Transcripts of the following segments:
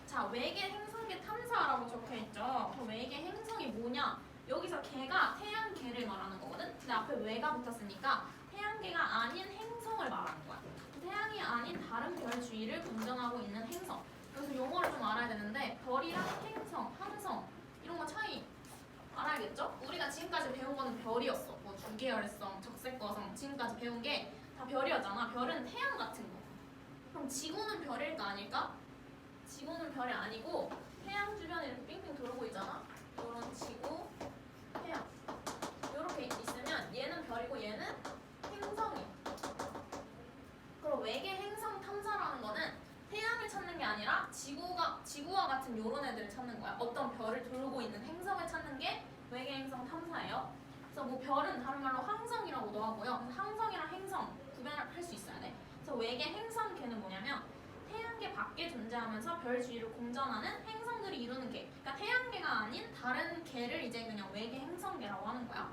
자, 외계 행성계 탐사라고 적혀있죠. 그 외계 행성이 뭐냐? 여기서 개가 태양계를 말하는 거거든? 근데 앞에 외가 붙었으니까 태양계가 아닌 행성을 말하는 거야. 태양이 아닌 다른 별 주위를 공전하고 있는 행성. 그래서 용어를 좀 알아야 되는데 별이랑 행성, 항성 이런 거 차이 알아야겠죠? 우리가 지금까지 배운 거는 별이었어. 뭐 주계열성, 적색거성 지금까지 배운 게 다 별이었잖아. 별은 태양 같은 거. 그럼 지구는 별일까 아닐까? 지구는 별이 아니고 태양 주변에 이렇게 빙빙 돌고 있잖아. 이런 지구, 태양 이렇게 있으면 얘는 별이고 얘는 행성이야. 그럼 외계 행성 탐사라는 거는 태양을 찾는 게 아니라 지구와 같은 요런 애들을 찾는 거야. 어떤 별을 돌고 있는 행성을 찾는 게 외계 행성 탐사예요. 그래서 뭐 별은 다른 말로 항성이라고도 하고요. 항성이랑 행성 구별을 할 수 있어야 돼. 그래서 외계 행성계는 뭐냐면 태양계 밖에 존재하면서 별 주위를 공전하는 행성들이 이루는 계. 그러니까 태양계가 아닌 다른 계를 이제 그냥 외계 행성계라고 하는 거야.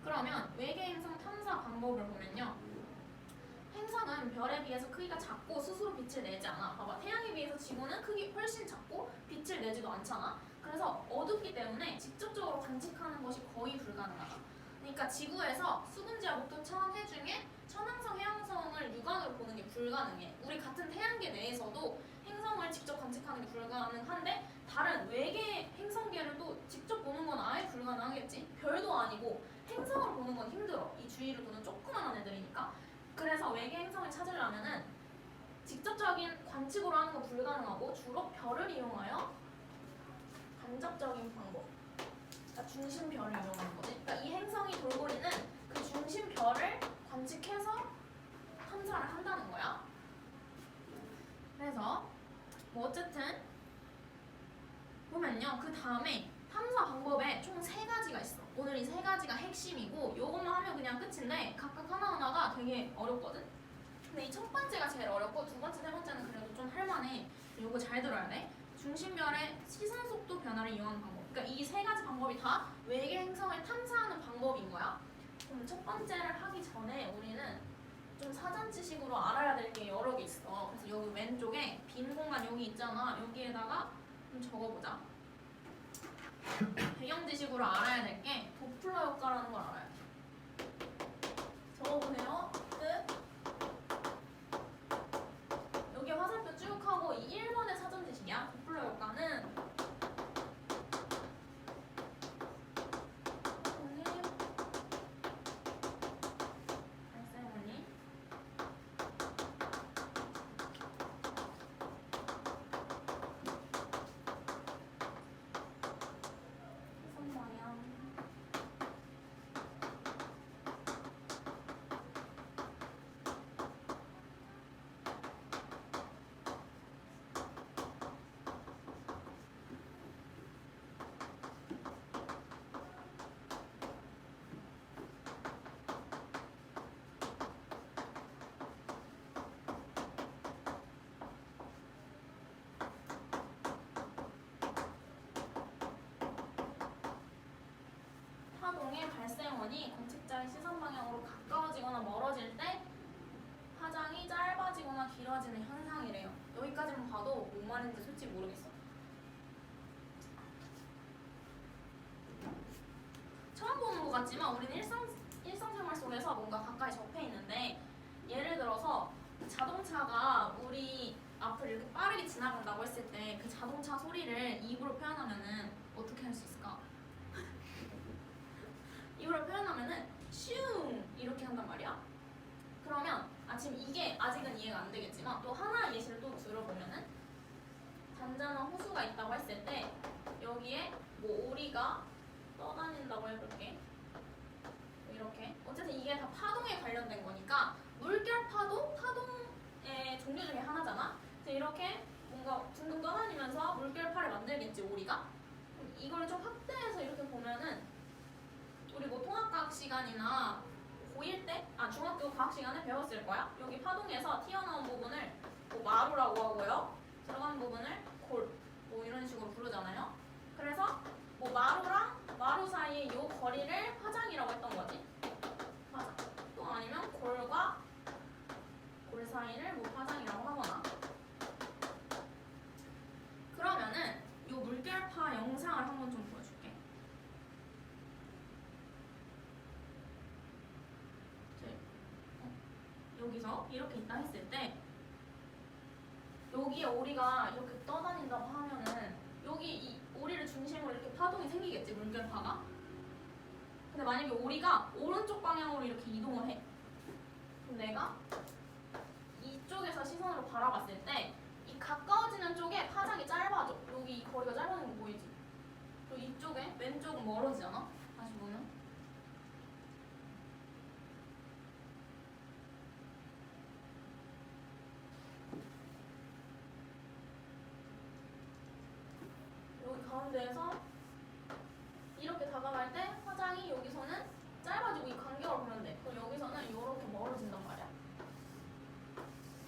그러면 외계 행성 탐사 방법을 보면요. 행성은 별에 비해서 크기가 작고 스스로 빛을 내지 않아. 봐봐, 태양에 비해서 지구는 크기 훨씬 작고 빛을 내지도 않잖아. 그래서 어둡기 때문에 직접적으로 관측하는 것이 거의 불가능하다. 그러니까 지구에서 수분지와 목도 천해 중에 천왕성, 해왕성을 육안으로 보는 게 불가능해. 우리 같은 태양계 내에서도 행성을 직접 관측하는 게 불가능한데 다른 외계 행성계를 또 직접 보는 건 아예 불가능하겠지. 별도 아니고 행성을 보는 건 힘들어. 이 주위를 도는 조그만한 애들이니까. 그래서 외계 행성을 찾으려면은 직접적인 관측으로 하는 건 불가능하고 주로 별을 이용하여 간접적인 방법, 그러니까 중심별을 이용하는 거지. 그러니까 이 행성이 돌고 있는 그 중심별을 관측해서 탐사를 한다는 거야. 그래서 뭐 어쨌든 보면요, 그 다음에 탐사 방법에 총 3가지가 있어. 오늘 이 3가지가 핵심이고 요것만 하면 그냥 끝인데 각각 하나하나가 되게 어렵거든. 근데 이 첫 번째가 제일 어렵고 두 번째, 세 번째는 그래도 좀 할만해. 요거 잘 들어야 돼. 중심별의 시선 속도 변화를 이용하는 방법. 그러니까 이 3가지 방법이 다 외계 행성을 탐사하는 방법인 거야. 그럼 첫 번째를 하기 전에 우리는 좀 사전 지식으로 알아야 될 게 여러 개 있어. 그래서 여기 왼쪽에 빈 공간 여기 있잖아. 여기에다가 좀 적어보자. 배경 지식으로 알아야 될 게 도플러 효과라는 걸 알아야 돼. 적어보세요. 끝. 여기 화살표 쭉 하고 이 1번의 사전 지식이야. 도플러 효과는 파동의 발생원이 관측자의 시선 방향으로 가까워지거나 멀어질 때 파장이 짧아지거나 길어지는 현상이래요. 여기까지만 봐도 뭔 말인지 솔직히 모르겠어. 처음 보는 것 같지만 우리는 일상생활 속에서 뭔가 가까이 접해 있는데 예를 들어서 자동차가 우리 앞을 이렇게 빠르게 지나간다고 했을 때 그 자동차 소리를 입으로 표현하면은 어떻게 할 수 있을까? 입으로 표현하면은 슝 이렇게 한단 말이야. 그러면 지금 이게 아직은 이해가 안 되겠지만 또 하나의 예시를 또 들어보면은 잔잔한 호수가 있다고 했을 때 여기에 뭐 오리가 떠다닌다고 해볼게. 이렇게 어쨌든 이게 다 파동에 관련된 거니까 물결 파도, 파동의 종류 중에 하나잖아. 그래서 이렇게 뭔가 둥둥 떠다니면서 물결파를 만들겠지 오리가. 이걸 좀 확대해서 이렇게 보면은 우리 뭐 통합과학 시간이나 고1 때, 중학교 과학 시간에 배웠을 거야. 여기 파동에서 튀어나온 부분을 뭐 마루라고 하고요. 들어가는 부분을 골, 뭐 이런 식으로 부르잖아요. 그래서 뭐 마루랑 마루 사이의 요 거리를 파장이라고 했던 거지. 파장. 또 아니면 골과 골 사이를 뭐 파장이라고 하거나. 여기서 이렇게 있다 했을 때 여기에 오리가 이렇게 떠다닌다고 하면은 여기 이 오리를 중심으로 이렇게 파동이 생기겠지, 물결파가. 근데 만약에 오리가 오른쪽 방향으로 이렇게 이동을 해. 그럼 내가 이쪽에서 시선으로 바라봤을 때 이 가까워지는 쪽에 파장이 짧아져. 여기 이 거리가 짧아지는 거 보이지? 그리고 이쪽에 왼쪽은 멀어지잖아. 다시 보면 여기 가운데에서 이렇게 다가갈 때 파장이 여기서는 짧아지고 이 간격을 보면 돼. 그럼 여기서는 이렇게 멀어진단 말이야.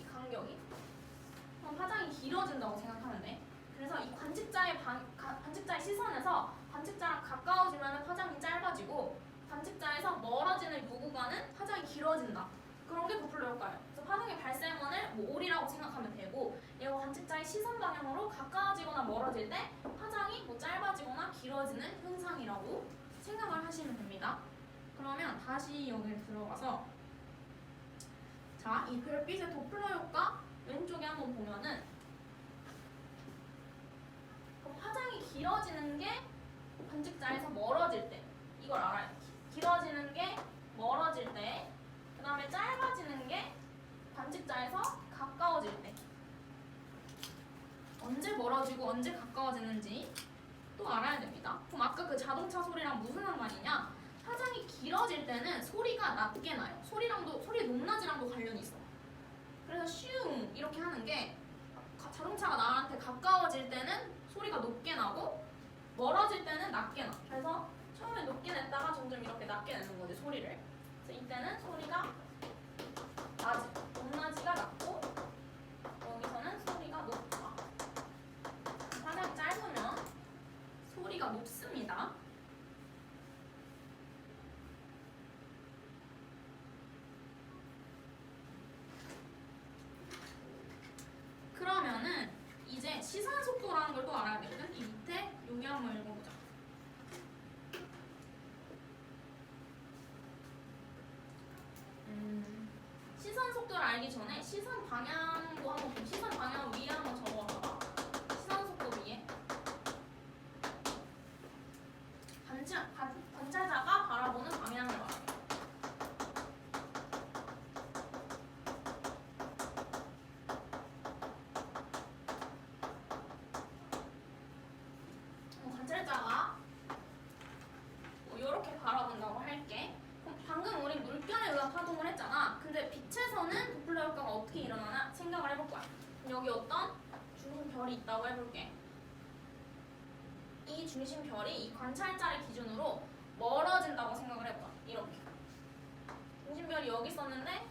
이 간격이. 그럼 파장이 길어진다고 생각하면 돼. 그래서 이 관측자의 시선에서 관측자랑 가까워지면 파장이 짧아지고 관측자에서 멀어지는 요 구간은 파장이 길어진다. 그런 게 도플러 효과예요. 그래서 파장의 발생원을 뭐 오리라고 생각하면 되고 얘가 관측자의 시선 방향으로 가까워지거나 멀어질 때 파장이 뭐 짧아지거나 길어지는 현상이라고 생각을 하시면 됩니다. 그러면 다시 여기 들어가서 자, 이 별빛의 도플러 효과 왼쪽에 한번 보면은 파장이 길어지는 게 관측자에서 멀어질 때 이걸 알아야 돼. 길어지는 게 멀어질 때, 그 다음에 짧아지는 게 관측자에서 가까워질 때. 언제 멀어지고 언제 가까워지는지 또 알아야 됩니다. 그럼 아까 그 자동차 소리랑 무슨 상관이냐? 파장이 길어질 때는 소리가 낮게 나요. 소리 높낮이랑도 관련이 있어. 그래서 슝 이렇게 하는 게 자동차가 나한테 가까워질 때는 소리가 높게 나고 멀어질 때는 낮게 나. 그래서 처음에 높게 냈다가 점점 이렇게 낮게 내는 거지, 소리를. 그래서 이때는 소리가 높낮이가 낮고 여기서는 소리가 높다. 파장이 짧으면 소리가 높습니다. 그러면은 이제 시선 속도라는 걸 또 알아야 되거든. 이 밑에 여기 한번 읽어보자. 시선 속도를 알기 전에 시선 방향도 한번 보. 시선 방향 위에 한번 적어봐봐. 시선 속도 위에 관찰자가 바라보는 방향을 말해. 관찰자가 이렇게 바라본다고 할게. 그럼 방금 우리 물결에 의한 파동을 했잖아. 근데 빛에서는 도플러 효과가 어떻게 일어나나 생각을 해볼 거야. 그럼 여기 어떤 중심별이 있다고 해볼게. 이 중심별이 이 관찰자를 기준으로 멀어진다고 생각을 해봐. 이렇게 중심별이 여기 있었는데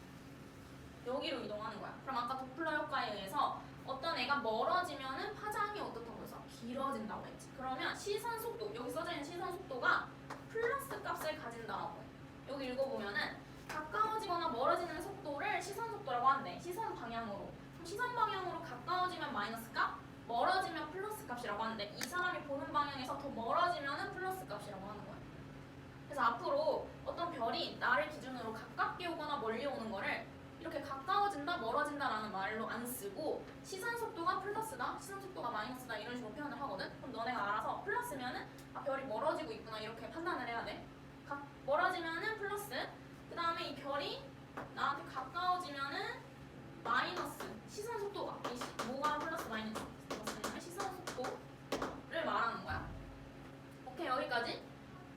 여기로 이동하는 거야. 그럼 아까 도플러 효과에 의해서 어떤 애가 멀어지면은 파장이 어떻다고 해서 길어진다고 했지. 그러면 시선 속도, 여기 써져 있는 시선 속도가 플러스 값을 가진다라고 해. 여기 읽어보면은 가까워지거나 멀어지는 속도를 시선 속도라고 한대. 시선 방향으로. 그럼 시선 방향으로 가까워지면 마이너스 값, 멀어지면 플러스 값이라고 하는데 이 사람이 보는 방향에서 더 멀어지면은 플러스 값이라고 하는 거야. 그래서 앞으로 어떤 별이 나를 기준으로 가깝게 오거나 멀리 오는 거를 이렇게 가까워진다, 멀어진다라는 말로 안 쓰고 시선 속도가 플러스다, 시선 속도가 마이너스다 이런 식으로 표현을 하거든. 그럼 너네가 알아서 플러스면은 별이 멀어지고 있구나 이렇게 판단을 해야 돼. 멀어지면은 플러스, 그 다음에 이 별이 나한테 가까워지면은 마이너스. 시선 속도가 뭐가 플러스 마이너스 시선 속도를 말하는 거야. 오케이, 여기까지.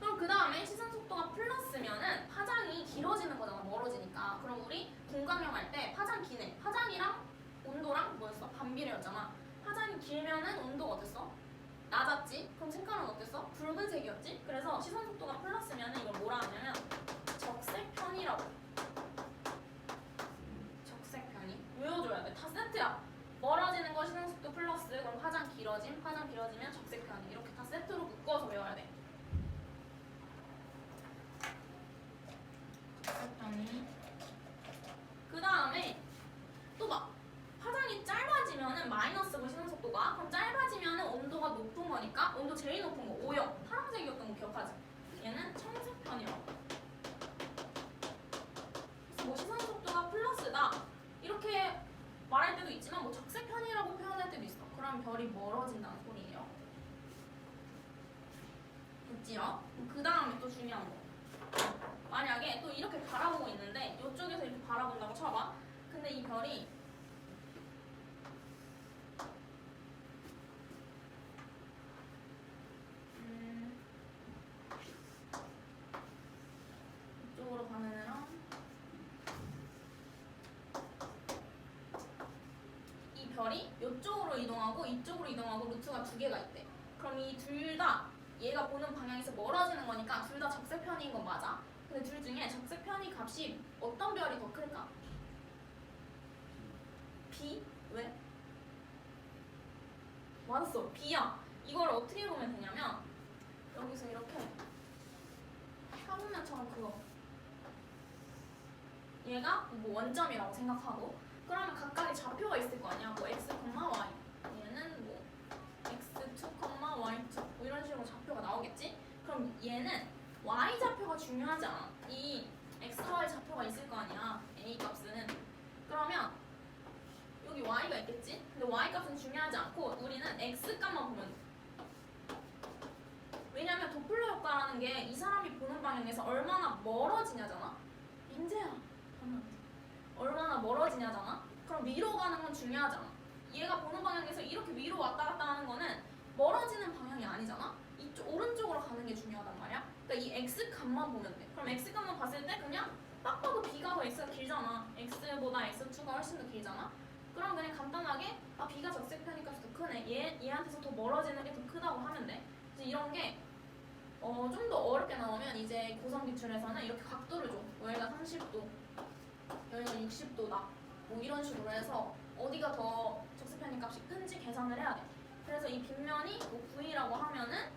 그럼 그 다음에 시선 속도가 플러스면은 파장이 길어지는 거잖아, 멀어지니까. 그럼 우리 공감형 할 때 파장 기네. 파장이랑 온도랑 뭐였어? 반비례였잖아. 파장이 길면은 온도가 어땠어? 낮았지? 그럼 색깔은 어땠어? 붉은색이었지? 그래서 시선 속도가 플러스면은 이걸 뭐라 하냐면 적색편이라고. 적색편이. 외워줘야 돼. 다 세트야. 멀어지는 거 시선 속도 플러스, 그럼 파장 길어지면 적색편이. 이렇게 다 세트로 묶어서 외워야 돼. 그 다음에 또 막 파장이 짧아지면은 마이너스고 시선 속도가. 그럼 짧아지면은 온도가 높은 거니까 온도 제일 높은 거 O형 파란색이었던 거 기억하지? 얘는 청색편이라고. 그래서 뭐 시선 속도가 플러스다, 그럼 별이 멀어진다는 소리예요. 됐지요? 그 다음에 또 중요한 거. 만약에 또 이렇게 바라보고 있는데 이쪽에서 이렇게 바라본다고 쳐봐. 근데 이 별이 이쪽으로 가는 애랑 이 별이 이쪽으로 이동하고 이쪽으로 이동하고 루트가 두 개가 있대. 그럼 이 둘 다 얘가 보는 방향에서 멀어지는 거니까 둘 다 적색편인 건 맞아. 근데 둘 중에 적색편이 값이 어떤 별이 더 클까? B? 왜? 맞았어. B야. 이걸 어떻게 보면 되냐면 여기서 이렇게 사분면처럼 그거 얘가 뭐 원점이라고 생각하고 그러면 각각의 좌표가 있을 거 아니야. 뭐 x, y 얘는 뭐 x2, y2 뭐 이런 식으로 좌표가 나오겠지? 그럼 얘는 y 좌표가 중요하지 않아. 이 x, y 좌표가 있을 거 아니야. a 값은. 그러면 여기 y가 있겠지? 근데 y 값은 중요하지 않고 우리는 x 값만 보면 돼. 왜냐면 도플러 효과라는 게 이 사람이 보는 방향에서 얼마나 멀어지냐잖아. 민재야. 얼마나 멀어지냐잖아. 그럼 위로 가는 건 중요하지 않아. 얘가 보는 방향에서 이렇게 위로 왔다 갔다 하는 거는 멀어지는 방향이 아니잖아. 이쪽 오른쪽으로 가는 게 중요하단 말이야. 그러니까 이 x 값만 보면 돼. 그럼 x 값만 봤을 때 그냥 딱 봐도 b가 더 x가 길잖아. x보다 x2가 훨씬 더 길잖아. 그럼 그냥 간단하게 아 b가 적색편이니까 더 크네. 얘한테서 더 멀어지는 게 더 크다고 하면 돼. 그래서 이런 게 좀 더 어렵게 나오면 이제 고성 기출에서는 이렇게 각도를 줘. 여기가 30도, 여기가 60도다. 뭐 이런 식으로 해서 어디가 더 적색편이 값이 큰지 계산을 해야 돼. 그래서 이 빗면이 뭐 V라고 하면은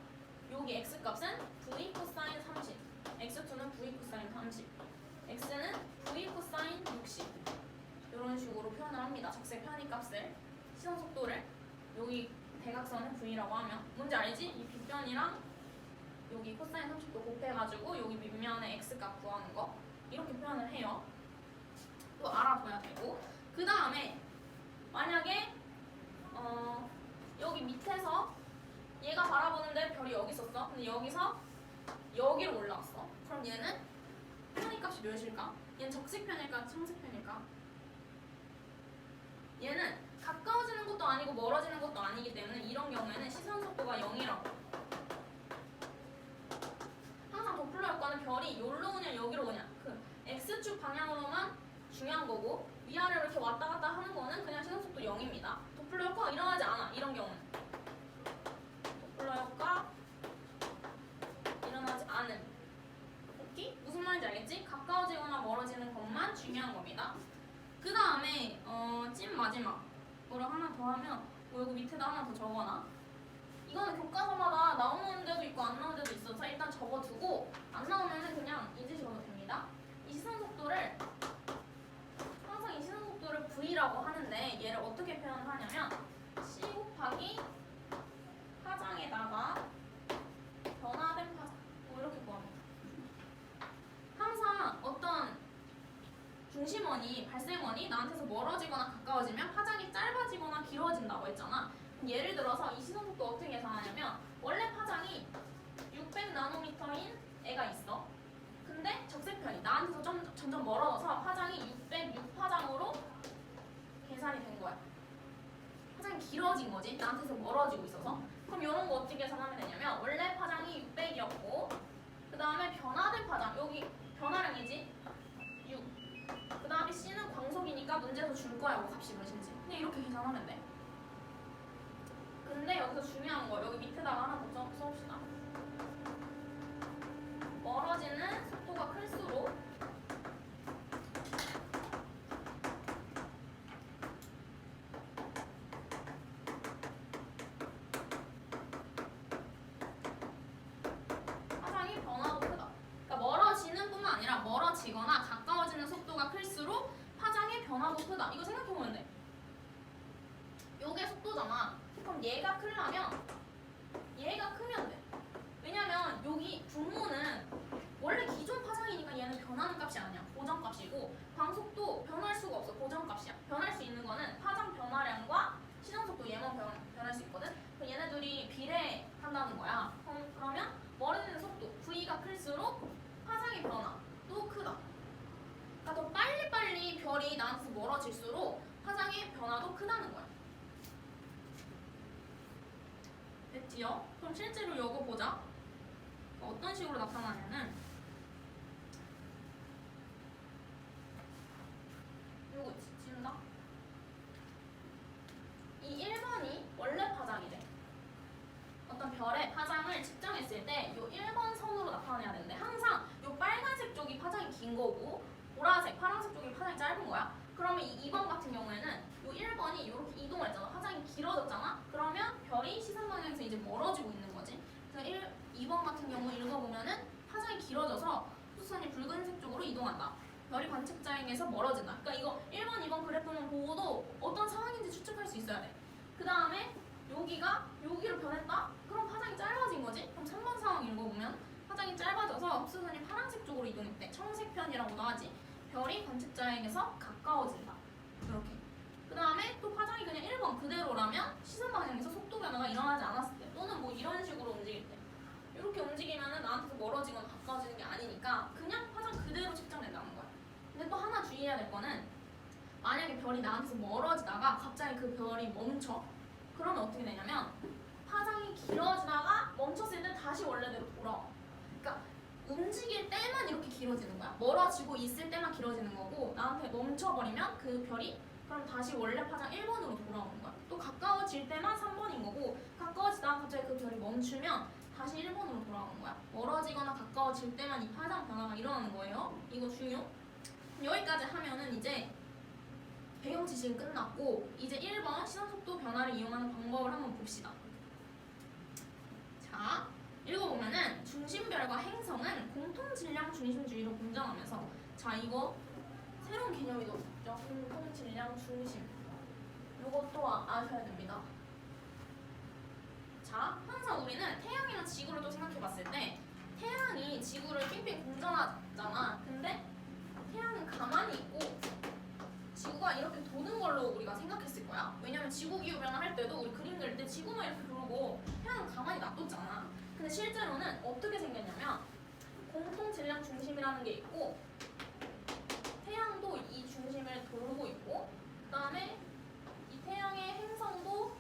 여기 x 값은 V 코사인 30, x2는 V 코사인 30, x는 V 코사인 60 이런 식으로 표현을 합니다. 적색 편의 값을 시선 속도를 여기 대각선은 V라고 하면 뭔지 알지? 이 빗변이랑 여기 코사인 30도 곱해가지고 여기 밑면에 x값 구하는 거 이렇게 표현을 해요. 또 알아둬야 되고 그 다음에 만약에 여기 밑에서 얘가 바라보는데 별이 여기 있었어. 근데 여기서 여기로 올라왔어. 그럼 얘는 편의값이 몇일까? 얘는 적색편일까? 청색편일까? 얘는 가까워지는 것도 아니고 멀어지는 것도 아니기 때문에 이런 경우에는 시선 속도가 0이라고. 항상 도플러 효과는 별이 여기로 오냐 여기로 오냐 그 x축 방향으로만 중요한 거고 위아래로 이렇게 왔다 갔다 하는 거는 그냥 시선 속도 0입니다. 도플러 효과가 일어나지 않아. 이런 경우는 도플러 효과 일어나지 않은. 오케이? 무슨 말인지 알겠지? 가까워지거나 멀어지는 것만 중요한 겁니다. 그 다음에 찐 마지막 뭐를 하나 더 하면 뭐 여기 밑에다 하나 더 적어놔. 이거는 교과서마다 나오는 데도 있고 안 나오는 데도 있어서 일단 적어두고 안 나오면은 그냥 이제 적어도 됩니다. 이 시선 속도를 항상 이 시선 속도를 V라고 하는데 얘를 어떻게 표현을 하냐면 C 곱하기 파장에다가 변화된 파장 뭐 이렇게 구합니다. 항상 어떤 중심원이 발생원이 나한테서 멀어지거나 가까워지면 파장이 짧아지거나 길어진다고 했잖아. 예를 들어서 이 시선 속도 어떻게 계산하냐면 원래 파장이 600나노미터인 애가 있어. 근데 적색편이 나한테서 점점 멀어져서 파장이 606파장으로 계산이 된 거야. 파장이 길어진 거지. 나한테서 멀어지고 있어서. 그럼 이런 거 어떻게 계산하면 되냐면 원래 파장이 600이었고 그 다음에 변화된 파장 여기 변화량이지 6. 그 다음에 C는 광속이니까 문제에서 줄 거야 뭐 값이 몇인지. 그냥 이렇게 계산하면 돼. 근데 여기서 중요한 거 여기 밑에다가 하나 더 써봅시다. 멀어지는 속도가 클수록 파장이 변화도 크다. 그러니까 멀어지는 뿐만 아니라 멀어지거나 가까워지는 속도가 클수록 파장의 변화도 크다. 이거 생각해보면 돼. 요게 속도잖아. 그럼 얘가 크려면 얘가 크면 돼. 왜냐면 여기 분모는 원래 기존 파장이니까 얘는 변하는 값이 아니야. 고정값이고 광속도 변할 수가 없어. 고정값이야. 변할 수 있는 거는 파장 변화량과 시선 속도 얘만 변할 수 있지요? 그럼 실제로 이거 보자. 어떤 식으로 나타나냐면 요거 지운다? 이 1번이 원래 파장이래. 어떤 별의 파장을 측정했을 때 요 1번 선으로 나타내야 되는데 항상 요 빨간색 쪽이 파장이 긴 거고 보라색, 파란색 쪽이 파장이 짧은 거야. 그러면 이 2번 같은 경우에는 요 1번이 이렇게 이동을 했잖아. 파장이 길어졌잖아. 그러면 별이 시선 방향에서 이제 멀어지고 있는 거지. 그래서 2번 같은 경우 읽어보면은 파장이 길어져서 수선이 붉은색 쪽으로 이동한다. 별이 관측자에게서 멀어진다. 그러니까 이거 1번, 2번 그래프만 보고도 어떤 상황인지 추측할 수 있어야 돼. 그 다음에 여기가 여기로 변했다? 그럼 파장이 짧아진 거지? 그럼 3번 상황 읽어보면 파장이 짧아져서 흡수선이 파란색 쪽으로 이동했대. 청색편이라고도 하지. 별이 관측자에게서 가까워진다. 이렇게. 그 다음에 또 파장이 그냥 1번 그대로라면 시선 방향에서 속도 변화가 일어나지 않았을 때 또는 뭐 이런 식으로 움직일 때 이렇게 움직이면은 나한테서 멀어지거나 가까워지는 게 아니니까 그냥 파장 그대로 측정된다는 거야. 근데 또 하나 주의해야 될 거는 만약에 별이 나한테서 멀어지다가 갑자기 그 별이 멈춰. 그러면 어떻게 되냐면 파장이 길어지다가 멈췄을 때 다시 원래대로 돌아와. 그러니까 움직일 때만 이렇게 길어지는 거야. 멀어지고 있을 때만 길어지는 거고 나한테 멈춰버리면 그 별이 그럼 다시 원래 파장 1번으로 돌아오는 거야. 또 가까워질 때만 3번인 거고 가까워지다가 갑자기 그 별이 멈추면 다시 1번으로 돌아오는 거야. 멀어지거나 가까워질 때만 이 파장 변화가 일어나는 거예요. 이거 중요. 여기까지 하면은 이제 배경 지식은 끝났고 이제 1번 시선속도 변화를 이용하는 방법을 한번 봅시다. 자, 읽어보면은 중심별과 행성은 공통질량 중심주의로 공정하면서 자 이거 새로운 개념이 넣었죠. 공통질량 중심. 이것도 아셔야 됩니다. 자, 항상 우리는 태양이랑 지구를 또 생각해봤을 때 태양이 지구를 빙빙 공전하잖아. 근데 태양은 가만히 있고 지구가 이렇게 도는 걸로 우리가 생각했을 거야. 왜냐면 지구 기후 변화할 때도 우리 그림 그릴 때 지구만 이렇게 돌고 태양은 가만히 놔뒀잖아. 근데 실제로는 어떻게 생겼냐면 공통 질량 중심이라는 게 있고 태양도 이 중심을 돌고 있고 그다음에 이 태양의 행성도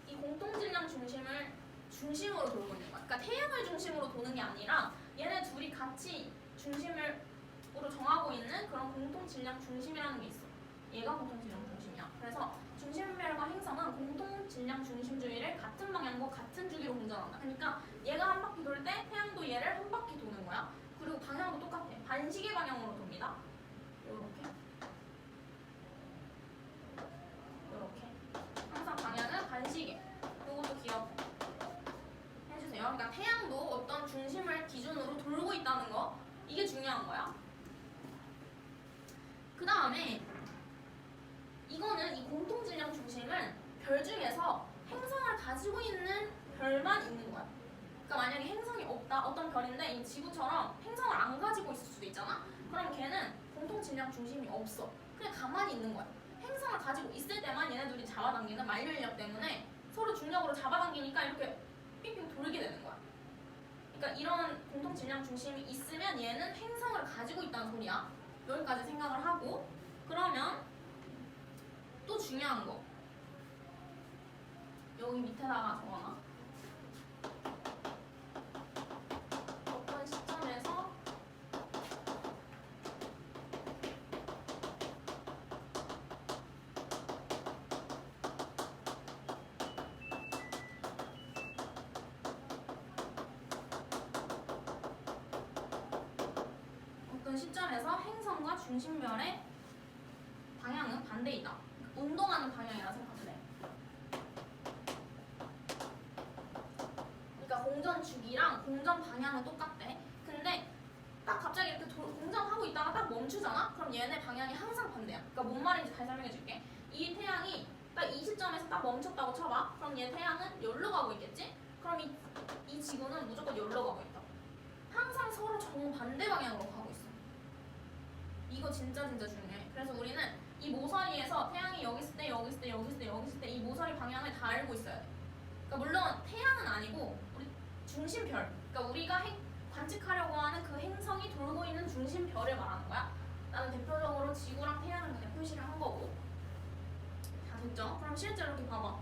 이 공통 질량 중심을 중심으로 돌고 있는 거야. 그러니까 태양을 중심으로 도는 게 아니라 얘네 둘이 같이 중심으로 정하고 있는 그런 공통 질량 중심이라는 게 있어. 얘가 공통 질량 중심이야. 그래서 중심별과 행성은 공통 질량 중심주의를 같은 방향과 같은 주기로 공전한다. 그러니까 얘가 한 바퀴 돌 때 태양도 얘를 한 바퀴 도는 거야. 그리고 방향도 똑같아. 반시계 방향으로 돕니다. 요렇게. 요렇게. 항상 방향은 반시계. 요것도 기억해주세요. 그러니까 태양도 어떤 중심을 기준으로 돌고 있다는 거. 이게 중요한 거야. 그 다음에 이거는 이 공통질량 중심은 별 중에서 행성을 가지고 있는 별만 있는 거야. 그러니까 만약에 행성이 없다, 어떤 별인데 이 지구처럼 행성을 안 가지고 있을 수도 있잖아? 그럼 걔는 공통질량 중심이 없어. 그냥 가만히 있는 거야. 행성을 가지고 있을 때만 얘네들이 잡아당기는 만류인력 때문에 서로 중력으로 잡아당기니까 이렇게 삥삥 돌게 되는 거야. 그러니까 이런 공통질량 중심이 있으면 얘는 행성을 가지고 있다는 소리야. 여기까지 생각을 하고 그러면 또 중요한 거 여기 밑에다가 적어놔. 어떤 시점에서 행성과 중심별의 방향은 반대이다. 운동하는 방향이라 생각하면 돼. 그러니까 공전 주기랑 공전 방향은 똑같대. 근데 딱 갑자기 이렇게 공전하고 있다가 딱 멈추잖아? 그럼 얘네 방향이 항상 반대야. 그러니까 뭔 말인지 잘 설명해 줄게. 이 태양이 딱 이 시점에서 딱 멈췄다고 쳐봐. 그럼 얘 태양은 여기로 가고 있겠지? 그럼 이 지구는 무조건 여기로 가고 있다. 항상 서로 정반대 방향으로 가고 있어. 이거 진짜 중요해. 그래서 우리는 이 모서리에서 태양이 여기 있을 때, 여기 있을 때, 여기 있을 때, 여기 있을 때 이 모서리 방향을 다 알고 있어야 돼. 그러니까 물론 태양은 아니고 우리 중심별. 그러니까 우리가 관측하려고 하는 그 행성이 돌고 있는 중심별을 말하는 거야. 나는 대표적으로 지구랑 태양을 그냥 표시를 한 거고. 다 됐죠? 그럼 실제로 이렇게 봐봐.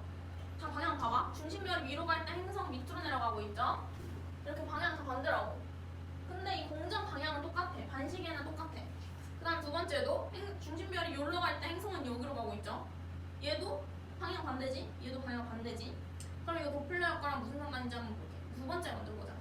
다 방향 봐봐. 중심별이 위로 갈 때 행성 밑으로 내려가고 있죠. 이렇게 방향 다 반대라고. 근데 이 공전 방향은 똑같아. 반시계는 똑같아. 그 다음 두 번째도 중심별이 여기로 갈 때 행성은 여기로 가고 있죠. 얘도 방향 반대지? 얘도 방향 반대지? 그럼 이거 도플러 효과랑 무슨 상관인지 한번 볼게. 두 번째 먼저 보자.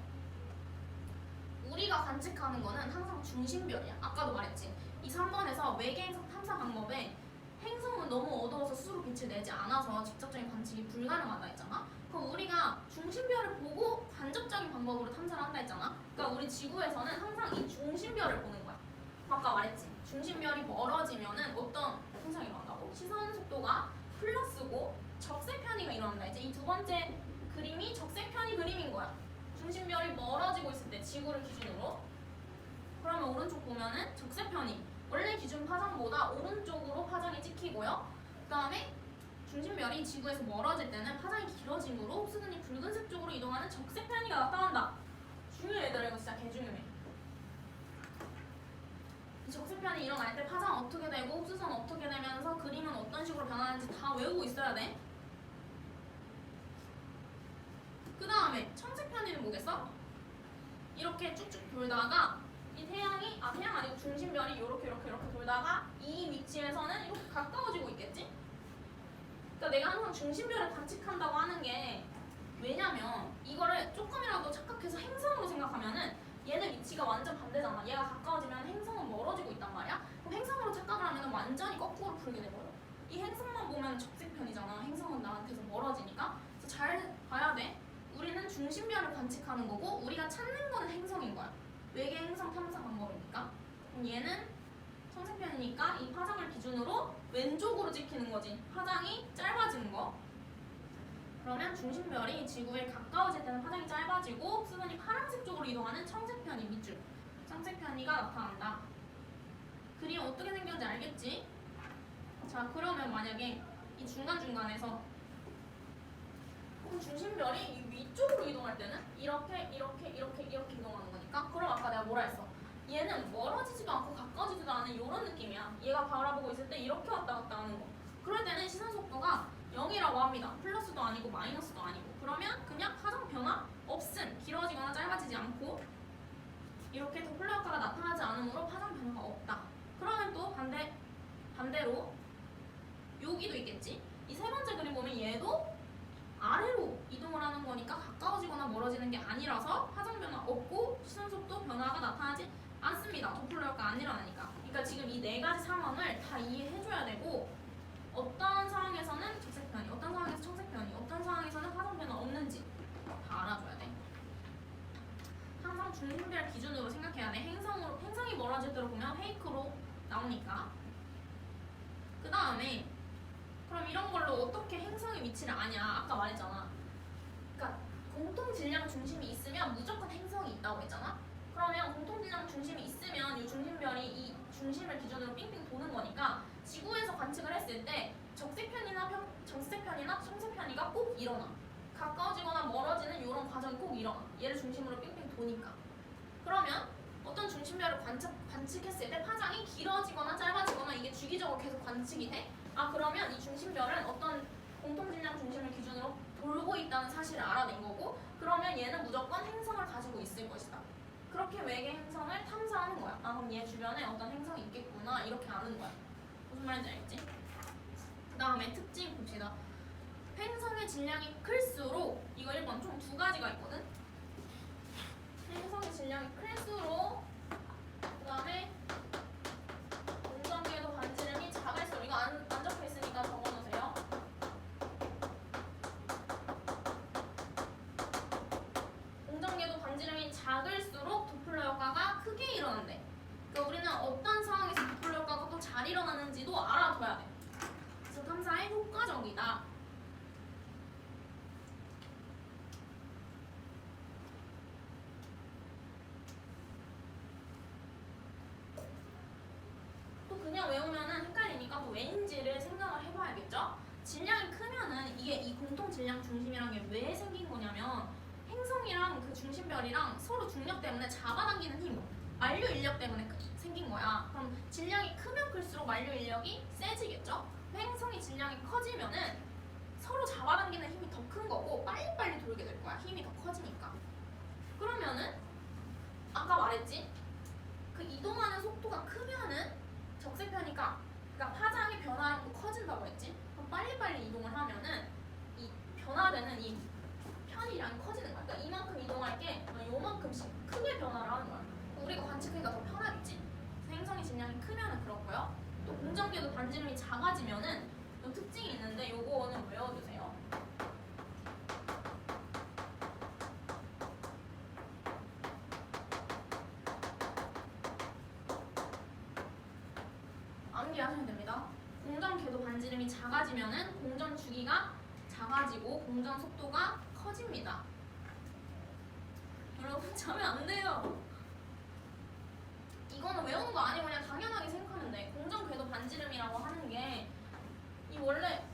우리가 관측하는 거는 항상 중심별이야. 아까도 말했지. 이 3번에서 외계 행성 탐사 방법에 행성은 너무 어두워서 스스로 빛을 내지 않아서 직접적인 관측이 불가능하다 했잖아. 그럼 우리가 중심별을 보고 간접적인 방법으로 탐사를 한다 했잖아. 그러니까 우리 지구에서는 항상 이 중심별을 보는 거야. 아까 말했지. 중심별이 멀어지면은 어떤 현상이 일어난다고? 시선 속도가 플러스고 적색 편이가 일어난다. 이제 이 두 번째 그림이 적색 편이 그림인 거야. 중심별이 멀어지고 있을 때 지구를 기준으로. 그러면 오른쪽 보면은 적색 편이 원래 기준 파장보다 오른쪽으로 파장이 찍히고요. 그 다음에 중심별이 지구에서 멀어질 때는 파장이 길어짐으로 흡수선이 붉은색 쪽으로 이동하는 적색 편이가 나타난다. 중요해 얘들아. 이거 진짜 개중요해. 이 적색 편이 일어날 때 파장 어떻게 되고 흡수선 어떻게 되면서 그림은 어떤 식으로 변하는지 다 외우고 있어야 돼. 그 다음에 청색 편이는 뭐겠어? 이렇게 쭉쭉 돌다가 이 태양이 태양 아니고 중심별이 이렇게 돌다가 이 위치에서는 이렇게 가까워지고 있겠지? 그러니까 내가 항상 중심별을 관측한다고 하는 게 왜냐면 이거를 조금이라도 착각해서 행성으로 생각하면은 얘는 위치가 완전 반대잖아. 얘가 가까워지면 행성은 멀어지고 있단 말이야. 그럼 행성으로 착각을 하면 완전히 거꾸로 풀게 돼버려. 이 행성만 보면 적색편이잖아. 행성은 나한테서 멀어지니까. 그래서 잘 봐야 돼. 우리는 중심별을 관측하는 거고 우리가 찾는 거는 행성인 거야. 외계 행성 탐사 방법이니까. 그럼 얘는 청색편이니까 이 파장을 기준으로 왼쪽으로 찍히는 거지. 파장이 짧아지는 거. 그러면 중심별이 지구에 가까워질 때는 파장이 짧아지고 수선이 파란색 쪽으로 이동하는 청색편이 밑줄. 청색편이가 나타난다. 그림 어떻게 생겼는지 알겠지? 자, 그러면 만약에 이 중간중간에서 중심별이 이 위쪽으로 이동할 때는 이렇게 이동하는 거니까. 그럼 아까 내가 뭐라 했어? 얘는 멀어지지도 않고 가까워지지도 않은 이런 느낌이야. 얘가 바라보고 있을 때 이렇게 왔다 갔다 하는 거. 그럴 때는 시선 속도가 0이라고 합니다. 플러스도 아니고 마이너스도 아니고. 그러면 그냥 파장 변화 없음. 길어지거나 짧아지지 않고 이렇게 도플러 효과가 나타나지 않으므로 파장 변화가 없다. 그러면 또 반대로 여기도 있겠지? 이 세 번째 그림 보면 얘도 아래로 이동을 하는 거니까 가까워지거나 멀어지는 게 아니라서 파장 변화 없고 시선 속도 변화가 나타나지 않습니다. 도플러 효과 안 일어나니까. 그러니까 지금 이 네 가지 상황을 다 이해해줘야 되고 어떤 상황에서는 적색편이, 어떤 상황에서 청색편이, 어떤 상황에서는 파장 변화 없는지 다 알아줘야 돼. 항상 중심별 기준으로 생각해야 돼. 행성이 멀어질 때로 보면 페이크로 나오니까. 그 다음에 그럼 이런 걸로 어떻게 행성의 위치를 아냐? 아까 말했잖아. 그러니까 공통 질량 중심이 있으면 무조건 행성이 있다고 했잖아. 그러면 공통 질량 중심이 있으면 이 중심별이 이 중심을 기준으로 빙빙 도는 거니까 지구에서 관측을 했을 때 적색편이나 청색편이가 꼭 일어나. 가까워지거나 멀어지는 이런 과정이 꼭 일어나. 얘를 중심으로 빙빙 도니까. 그러면 어떤 중심별을 관측했을 때 파장이 길어지거나 짧아지거나 이게 주기적으로 계속 관측이 돼? 그러면 이 중심별은 어떤 공통질량 중심을 기준으로 돌고 있다는 사실을 알아낸 거고 그러면 얘는 무조건 행성을 가지고 있을 것이다. 그렇게 외계 행성을 탐사하는 거야. 그럼 얘 주변에 어떤 행성이 있겠구나 이렇게 아는 거야. 무슨 말인지 알겠지? 그 다음에 특징 봅시다. 행성의 질량이 클수록 이거 1번 총 두 가지가 있거든. 행성의 질량이 클수록 그 다음에 공전궤도 반지름이 작을수록 이거 안 적혀 있으니까 적어놓으세요. 공전궤도 반지름이 작을수록 도플러 효과가 크게 일어난대. 그러니까 우리는 어떤 상황에서 도플러 효과가 또 잘 일어나는지도 알아둬야 돼. 그래서 탐사에 효과적이다. 그냥 외우면은 헷갈리니까 또 왜인지를 생각을 해봐야겠죠? 질량이 크면은 이게 이 공통 질량 중심이란 게 왜 생긴 거냐면 행성이랑 그 중심별이랑 서로 중력 때문에 잡아당기는 힘, 만류 인력 때문에 생긴 거야. 그럼 질량이 크면 클수록 만류 인력이 세지겠죠? 행성이 질량이 커지면은 서로 잡아당기는 힘이 더 말했지? 그 이동하는 속도가 크면은 적색편이니까 그러니까 파장의 변화량도 커진다고 했지? 그럼 빨리빨리 이동을 하면은 이 변화되는 이 편이량이 커지는 거야. 그러니까 이만큼 이동할 게 요만큼씩 크게 변화를 하는 거야. 우리가 관측하기가 더 편하겠지? 그래서 행성의 질량이 크면은 그렇고요. 또 공전궤도 반지름이 작아지면은 또 특징이 있는데 요거는 외워두세요. 암기하시면 됩니다. 공전 궤도 반지름이 작아지면은 공전 주기가 작아지고 공전 속도가 커집니다. 여러분 자면 안 돼요. 이거는 외우는 거 아니고 그냥 당연하게 생각하면 돼. 공전 궤도 반지름이라고 하는 게 이 원래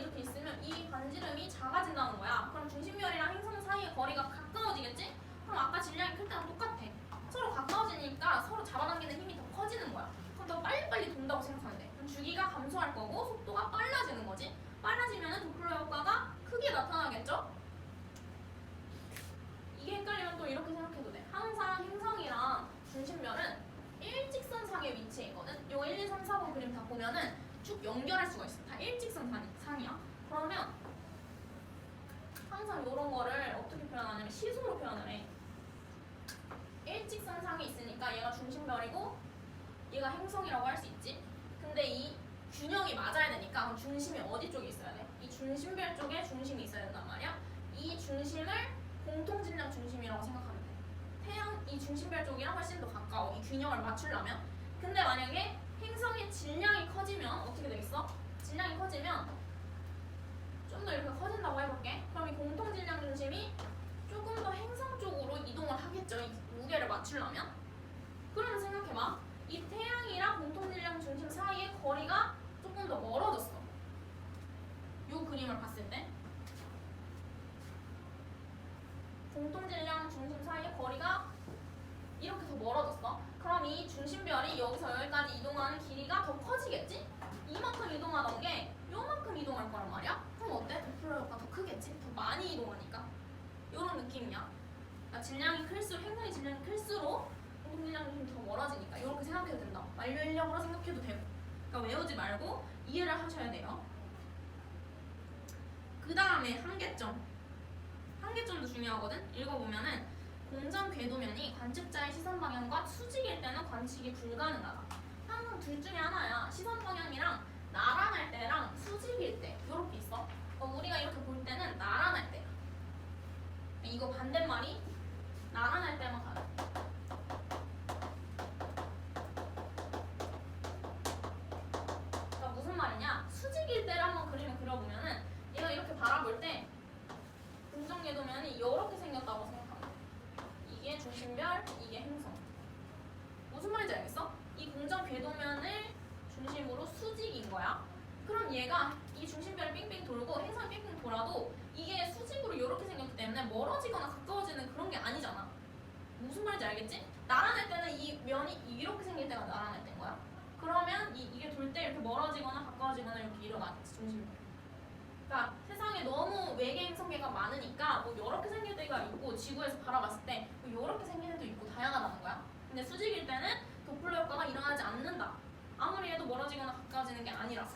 이렇게 있으면 이 반지름이 작아진다는 거야. 그럼 중심별이랑 행성 사이의 거리가 가까워지겠지? 그럼 아까 질량이 클 때랑 똑같아. 서로 가까워지니까 서로 잡아당기는 힘이 더 커지는 거야. 그럼 더 빨리빨리 돈다고 생각하면 돼. 그럼 주기가 감소할 거고 속도가 빨라지는 거지. 빨라지면 도플러 효과가 크게 나타나겠죠? 이게 헷갈리면 또 이렇게 생각해도 돼. 항상 행성이랑 중심별은 일직선상에 위치해 있거든. 요 1, 2, 3, 4번 그림 다 보면은 쭉 연결할 수가 있어. 다 일직선상이야. 그러면 항상 이런 거를 어떻게 표현하냐면 시소로 표현을 해. 일직선상에 있으니까 얘가 중심별이고 얘가 행성이라고 할 수 있지. 근데 이 균형이 맞아야 되니까 그럼 중심이 어디 쪽에 있어야 돼? 이 중심별 쪽에 중심이 있어야 된단 말이야. 이 중심을 공통질량 중심이라고 생각하면 돼. 태양 이 중심별 쪽이랑 훨씬 더 가까워. 이 균형을 맞추려면. 근데 만약에 행성의 질량이 커지면 어떻게 되겠어? 질량이 커지면 좀 더 이렇게 커진다고 해볼게. 그럼 이 공통질량 중심이 조금 더 행성 쪽으로 이동을 하겠죠. 이 무게를 맞추려면. 그러면 생각해봐. 이 태양이랑 공통질량 중심 사이의 거리가 조금 더 멀어졌어. 이 그림을 봤을 때 공통질량 중심 사이의 거리가 이렇게 더 멀어졌어. 그럼 이 중심별이 여기서 여기까지 이동하는 길이가 더 커지겠지? 이만큼 이동하던 게 요만큼 이동할 거란 말이야? 그럼 어때? 도플러 효과 더 크겠지? 더 많이 이동하니까. 요런 느낌이야. 그러니까 질량이 클수록, 행성의 질량이 클수록 공통질량이 좀 더 멀어지니까 이렇게 생각해도 된다. 만료인력으로 생각해도 되고. 그러니까 외우지 말고 이해를 하셔야 돼요. 그 다음에 한계점. 한계점도 중요하거든? 읽어보면은 공전 궤도면이 관측자의 시선 방향과 수직일 때는 관측이 불가능하다. 항상 둘 중에 하나야. 시선 방향이랑 나란할 때랑 수직일 때 이렇게 있어. 우리가 이렇게 볼 때는 나란할 때야. 이거 반대말이 나란할 때만 가는. 그러니까 무슨 말이냐? 수직일 때를 한번 그림을 그려보면은 얘가 이렇게 바라볼 때 공전 궤도면이 이렇게 생겼다고 생각하면 돼. 이게 중심별, 이게 행성. 무슨 말인지 알겠어? 이 공전 궤도면을 중심으로 수직인 거야. 그럼 얘가 이 중심별을 빙빙 돌고 행성이 빙빙 돌아도 이게 수직으로 이렇게 생겼기 때문에 멀어지거나 가까워지는 그런 게 아니잖아. 무슨 말인지 알겠지? 나란할 때는 이 면이 이렇게 생길 때가 나란할 때인 거야. 그러면 이게 돌 때 이렇게 멀어지거나 가까워지거나 이렇게 일어나겠지, 중심별. 그러니까 세상에 너무 외계 행성계가 많으니까 뭐 이렇게 생길 때가 있고 지구에서 바라봤을 때 뭐 이렇게 생긴 애도 있고 다양하다는 거야. 근데 수직일 때는 도플러 효과가 일어나지 않는다. 아무리 해도 멀어지거나 가까워지는 게 아니라서.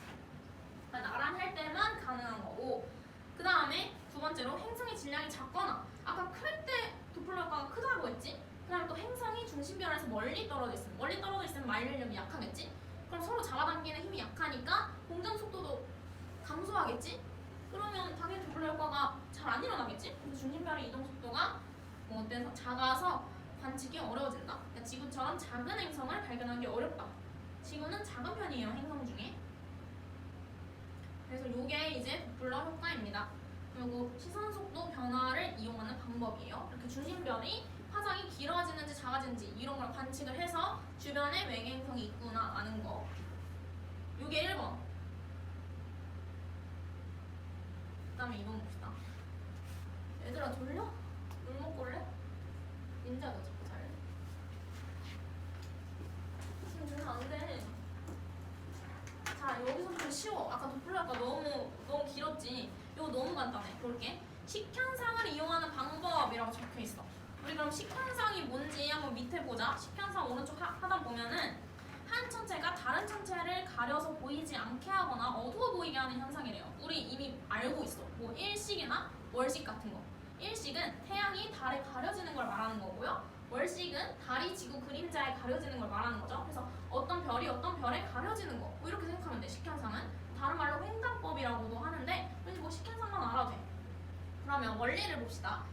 그러니까 나란할 때만 가능한 거고. 그 다음에 두 번째로 행성의 질량이 작거나 아까 클 때 도플러 효과가 크다고 했지. 그 다음에 또 행성이 중심별에서 멀리 떨어져 있으면 만류인력이 약하겠지. 그럼 서로 잡아당기는 힘이 약하니까 공전 속도도 감소하겠지. 그러면 당연히 도플러 효과가 잘 안 일어나겠지. 그래서 중심별의 이동 속도가 작아서 관측이 어려워진다. 그러니까 지구처럼 작은 행성을 발견하기 어렵다. 지구는 작은 편이에요, 행성 중에. 그래서 이게 이제 도플러 효과입니다. 그리고 시선 속도 변화를 이용하는 방법이에요. 이렇게 중심별이 파장이 길어지는지 작아지는지 이런 걸 관측을 해서 주변에 외계 행성이 있구나 아는 거. 이게 1번. 그 다음에 2번 봅시다. 얘들아 졸려? 물 먹고 올래? 인자 너 자꾸 잘해. 지금 졸면 안 돼. 자 여기서부터 쉬워. 아까 도플러 효과 너무 길었지. 이거 너무 간단해. 볼게. 식현상을 이용하는 방법이라고 적혀 있어. 우리 그럼 식현상이 뭔지 한번 밑에 보자. 식현상 오른쪽 하단 보면은 한 천체가 다른 천체를 가려서 보이지 않게 하거나 어두워 보이게 하는 현상이래요. 우리 이미 알고 있어. 뭐 일식이나 월식 같은 거. 일식은 태양이 달에 가려지는 걸 말하는 거고요. 월식은 달이 지구 그림자에 가려지는 걸 말하는 거죠. 그래서 어떤 별이 어떤 별에 가려지는 거. 뭐 이렇게 생각하면 돼. 식현상은. 다른 말로 횡단법이라고도 하는데 우리 뭐 식현상만 알아도 돼. 그러면 원리를 봅시다.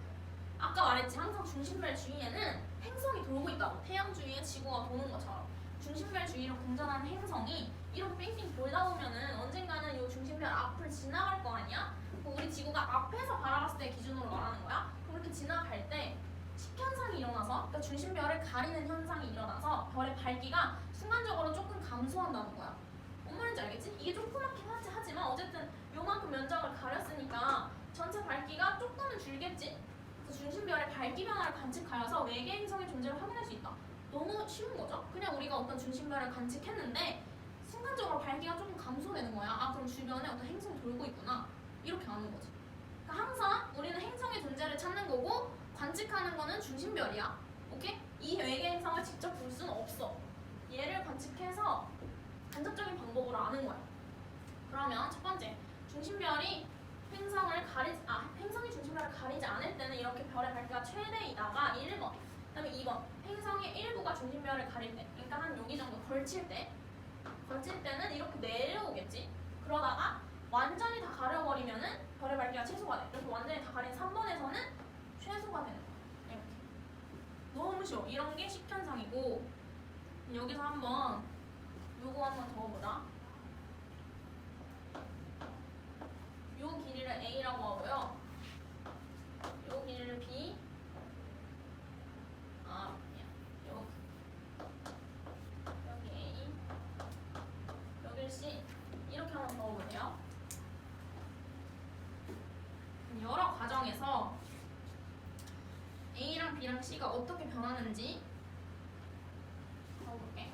아까 말했지 항상 중심별 주위에는 행성이 돌고 있다고. 태양 주위에 지구가 도는 것처럼. 중심별 주위로 공전하는 행성이 이렇게 뺑뺑 돌다 보면은 언젠가는 이 중심별 앞을 지나갈 거 아니야? 우리 지구가 앞에서 바라봤을 때 기준으로 말하는 거야. 그렇게 지나갈 때 식현상이 일어나서, 그러니까 중심별을 가리는 현상이 일어나서 별의 밝기가 순간적으로 조금 감소한다는 거야. 뭔 말인지 알겠지? 이게 조그맣긴 하지만 어쨌든 요만큼 면적을 가렸으니까 전체 밝기가 조금은 줄겠지? 그래서 중심별의 밝기 변화를 관측하여서 외계 행성의 존재를 확인할 수 있다. 너무 쉬운 거죠? 그냥 우리가 어떤 중심별을 관측했는데 순간적으로 밝기가 조금 감소되는 거야. 아, 그럼 주변에 어떤 행성이 돌고 있구나. 이렇게 아는 거지. 그러니까 항상 우리는 행성의 존재를 찾는 거고 관측하는 거는 중심별이야. 오케이? 이 외계 행성을 직접 볼 수는 없어. 얘를 관측해서 간접적인 방법으로 아는 거야. 그러면 첫 번째, 중심별이 행성이 중심별을 가리지 않을 때는 이렇게 별의 밝기가 최대이다가 1번. 그다음에 2번, 행성의 일부가 중심별을 가릴 때, 그러니까 한 여기 정도 걸칠 때는 이렇게 내려오겠지. 그러다가 완전히 다 가려버리면은 별의 밝기가 최소가 돼. 이렇게 완전히 다 가린 3번에서는 최소가 되는 거야. 이렇게. 너무 쉬워. 이런 게 식현상이고, 여기서 한번 요거 한번 적어보자. 요 길이를 A라고 하고요. 요 길이를 B. 여기 A. 여길 C. 이렇게 한번 적어보세요. 여러 과정에서 A랑 B랑 C가 어떻게 변하는지 적어볼게.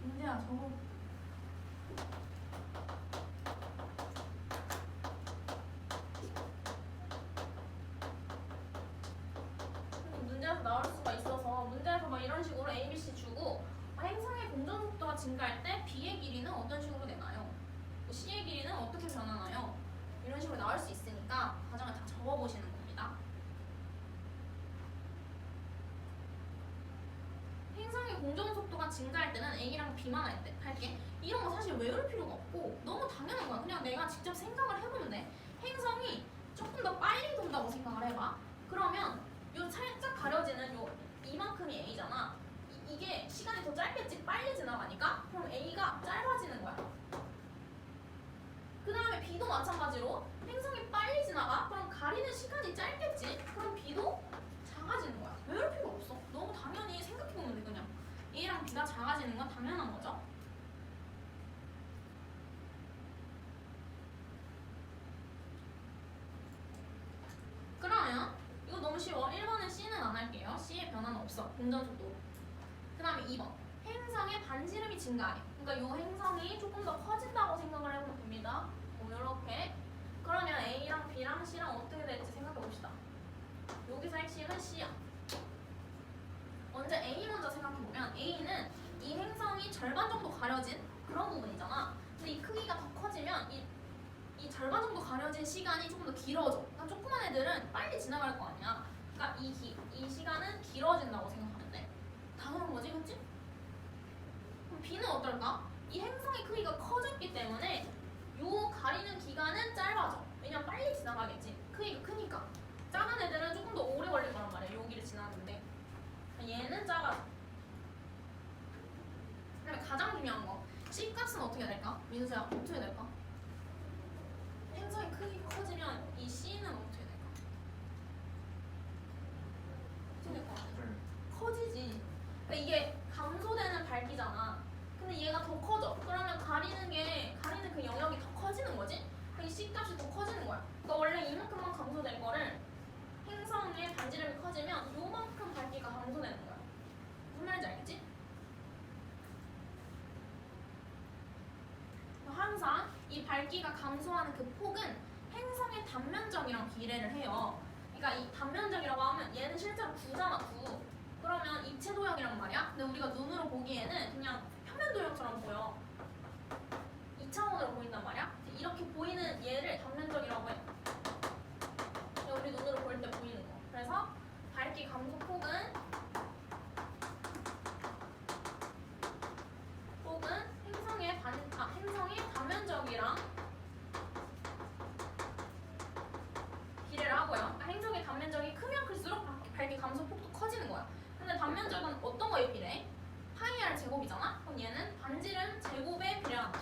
문제야, 저거. 문제에서 나올 수가 있어서 문제에서 막 이런 식으로 A, B, C 주고 행성의 공전 속도가 증가할 때 B의 길이는 어떤 식으로 되나요? C의 길이는 어떻게 변하나요? 이런 식으로 나올 수 있으니까 과정을 다 적어보시는 겁니다. 행성의 공전 속도가 증가할 때는 A랑 B만 할게. 이런 거 사실 외울 필요가 없고 너무 당연한 거야. 그냥 내가 직접 생각을 해보면 돼. 행성이 조금 더 빨리 돈다고 생각을 해봐. 그러면 요 살짝 가려지는 요 이만큼이 A잖아. 이게 시간이 더 짧겠지? 빨리 지나가니까? 그럼 A가 짧아지는 거야. 그 다음에 B도 마찬가지로 행성이 빨리 지나가? 그럼 가리는 시간이 짧겠지? 그럼 B도 작아지는 거야. 외울 필요 없어. 너무 당연히 생각해보면 돼. 그냥 A랑 B가 작아지는 건 당연한 거죠. 그러면 이거 너무 쉬워. 1번은 C는 안 할게요. C의 변화는 없어. 공전 속도. 그 다음에 2번. 행성의 반지름이 증가해. 그러니까 이 행성이 조금 더 커진다고 생각을 해보면 됩니다. 이렇게. 그러면 A랑 B랑 C랑 어떻게 될지 생각해 봅시다. 여기서 핵심은 C야. 먼저 A 먼저 생각해보면 A는 이 행성이 절반 정도 가려진 그런 부분이잖아. 근데 이 크기가 더 커지면 이 절반 정도 가려진 시간이 조금 더 길어져. 그러니까 조그만 애들은 빨리 지나갈 거 아니야. 그러니까 이 시간은 길어진다고 생각하면 돼. 당연한 거지, 그치? 그럼 B는 어떨까? 이 행성의 크기가 커졌기 때문에 요 가리는 기간은 짧아져. 왜냐면 빨리 지나가겠지. 크기가 크니까. 작은 애들은 조금 더 오래 걸릴 거란 말이야. 여기를 지나는데. 얘는 작아져. 그다음에 가장 중요한 거. C 값은 어떻게 될까? 민수야, 어떻게 될까? 행성의 크기가 커지면 이 C는 어떻게 될까? 어떻게 될 것 같아? 커지지. 그러니까 이게 감소되는 밝기잖아. 근데 얘가 더 커져. 그러면 가리는 그 영역이 더 커지는 거지? 이 C 값이 더 커지는 거야. 그러니까 원래 이만큼만 감소될 거를 행성 이 밝기가 감소하는 그 폭은 행성의 단면적이랑 비례를 해요. 그러니까 이 단면적이라고 하면 얘는 실제로 구잖아, 구. 그러면 입체 도형이란 말이야. 근데 우리가 눈으로 보기에는 그냥 평면 도형처럼 보여. 2차원으로 보인단 말이야. 이렇게 보이는 얘를 단면적이라고 해. 우리 눈으로 볼 때 보이는 거. 그래서 밝기 감소 폭은 행성의 단면적이랑 비례를 하고요. 그러니까 행성의 단면적이 크면 클수록 밝기 감소 폭도 커지는 거야. 근데 단면적은 어떤 거에 비례해? 파이 r 제곱이잖아? 그럼 얘는 반지름 제곱에 비례한다.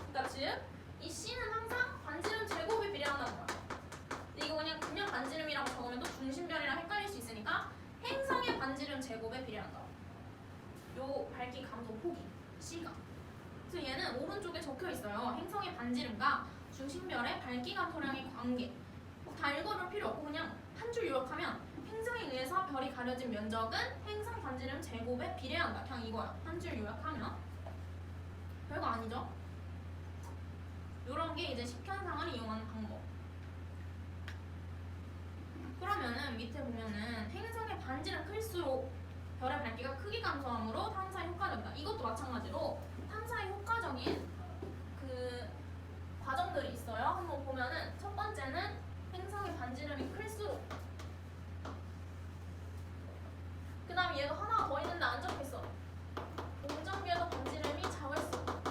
그러니까 즉, 이 C는 항상 반지름 제곱에 비례한다는 거야. 근데 이거 그냥 반지름이라고 적으면 또 중심별이랑 헷갈릴 수 있으니까 행성의 반지름 제곱에 비례한다. 요 밝기 감소 폭이 C가. 그래서 얘는 오른쪽에 적혀 있어요. 행성의 반지름과 중심별의 밝기 감소량의 관계. 다 읽어볼 필요 없고 그냥 한 줄 요약하면 행성에 의해서 별이 가려진 면적은 행성 반지름 제곱에 비례한다. 그냥 이거야. 한 줄 요약하면 별거 아니죠? 요런 게 이제 식현상을 이용하는 방법. 그러면은 밑에 보면은 행성의 반지름 클수록 별의 밝기가 크게 감소하므로 탐사에 효과적이다. 이것도 마찬가지로 탐사에 효과적인 그 과정들이 있어요. 한번 보면은 첫 번째는 행성의 반지름이 클수록, 그 다음에 얘도 하나가 더 있는데 안 적혀있어. 공전궤도 반지름이 작을수록.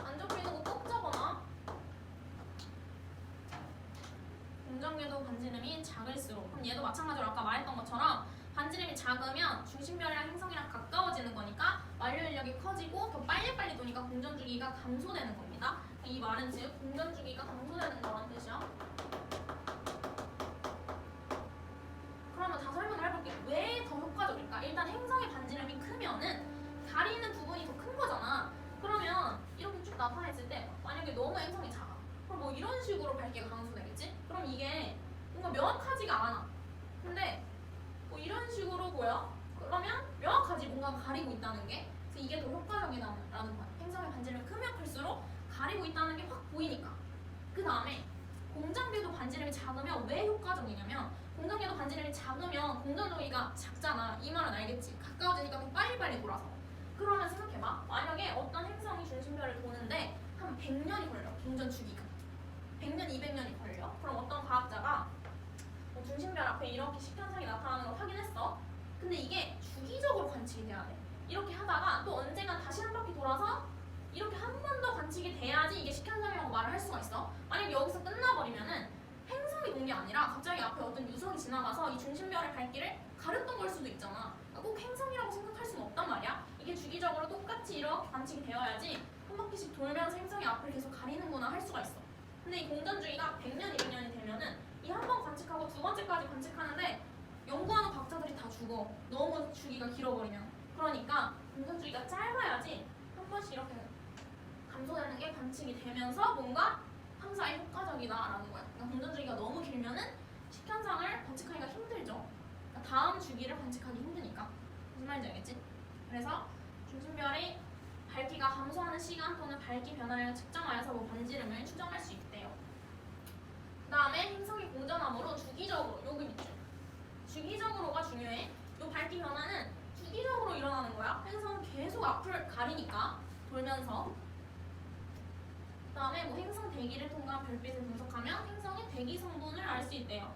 안 적혀있는 거 꼭 적어놔. 공전궤도 반지름이 작을수록. 그럼 얘도 마찬가지로 아까 말했던 것처럼 반지름이 작으면 중심별이랑 행성이랑 가까워지는 거니까 완료 인력이 커지고 더 빨리빨리 도니까 공전 주기가 감소되는 겁니다. 이 말은 즉 공전 주기가 감소되는 거란 뜻이야. 그러면 다 설명을 해볼게. 왜 더 효과적일까? 일단 행성의 반지름이 크면은 가리는 부분이 더 큰 거잖아. 그러면 이렇게 쭉 나타냈을 때 만약에 너무 행성이 작아. 그럼 뭐 이런 식으로 밝기가 감소되겠지? 그럼 이게 뭔가 명확하지가 않아. 근데 뭐 이런 식으로 보여? 그러면 명확하지, 뭔가 가리고 있다는 게. 그래서 이게 더 효과적이라는 거야. 행성의 반지름이 크면 클수록 가리고 있다는 게 확 보이니까. 그 다음에 공전궤도 반지름이 작으면 왜 효과적이냐면 공전궤도 반지름이 작으면 공전 주기가 작잖아. 이 말은 알겠지? 가까워지니까 더 빨리빨리 돌아서. 그러면 생각해봐. 만약에 어떤 행성이 중심별을 도는데 한 100년이 걸려. 공전 주기가 100년, 200년이 걸려. 그럼 어떤 과학자가 중심별 앞에 이렇게 식현상이 나타나는 걸 확인했어. 근데 이게 주기적으로 관측이 돼야 돼. 이렇게 하다가 또 언젠간 다시 한 바퀴 돌아서 이렇게 한 번 더 관측이 돼야지 이게 식현상이라고 말을 할 수가 있어. 만약에 여기서 끝나버리면은 행성이 돈 게 아니라 갑자기 앞에 어떤 유성이 지나가서 이 중심별의 밝기를 가렸던 걸 수도 있잖아. 그러니까 꼭 행성이라고 생각할 수는 없단 말이야. 이게 주기적으로 똑같이 이렇게 관측이 되어야지 한 바퀴씩 돌면서 행성이 앞을 계속 가리는구나 할 수가 있어. 근데 이 공전 주기가 100년, 200년이 되면은 이 한 번 관측하고 두 번째까지 관측하는데 연구하는 과학자들이 다 죽어. 너무 주기가 길어버리면. 그러니까 공전 주기가 짧아야지 한 번씩 이렇게 감소되는 게 관측이 되면서 뭔가 탐사에 효과적이다라는 거야. 그러니까 공전 주기가 너무 길면은 식현상을 관측하기가 힘들죠. 그러니까 다음 주기를 관측하기 힘드니까. 무슨 말인지 알겠지? 그래서 중심별이 밝기가 감소하는 시간 또는 밝기 변화를 측정하여서 뭐 반지름을 추정할 수 있대요. 그 다음에 행성이 공전함으로 주기적으로, 여기 밑줄 주기적으로가 중요해. 이 밝기 변화는 주기적으로 일어나는 거야. 행성은 계속 앞을 가리니까 돌면서. 그 다음에 뭐 행성 대기를 통과한 별빛을 분석하면 행성의 대기 성분을 알 수 있대요.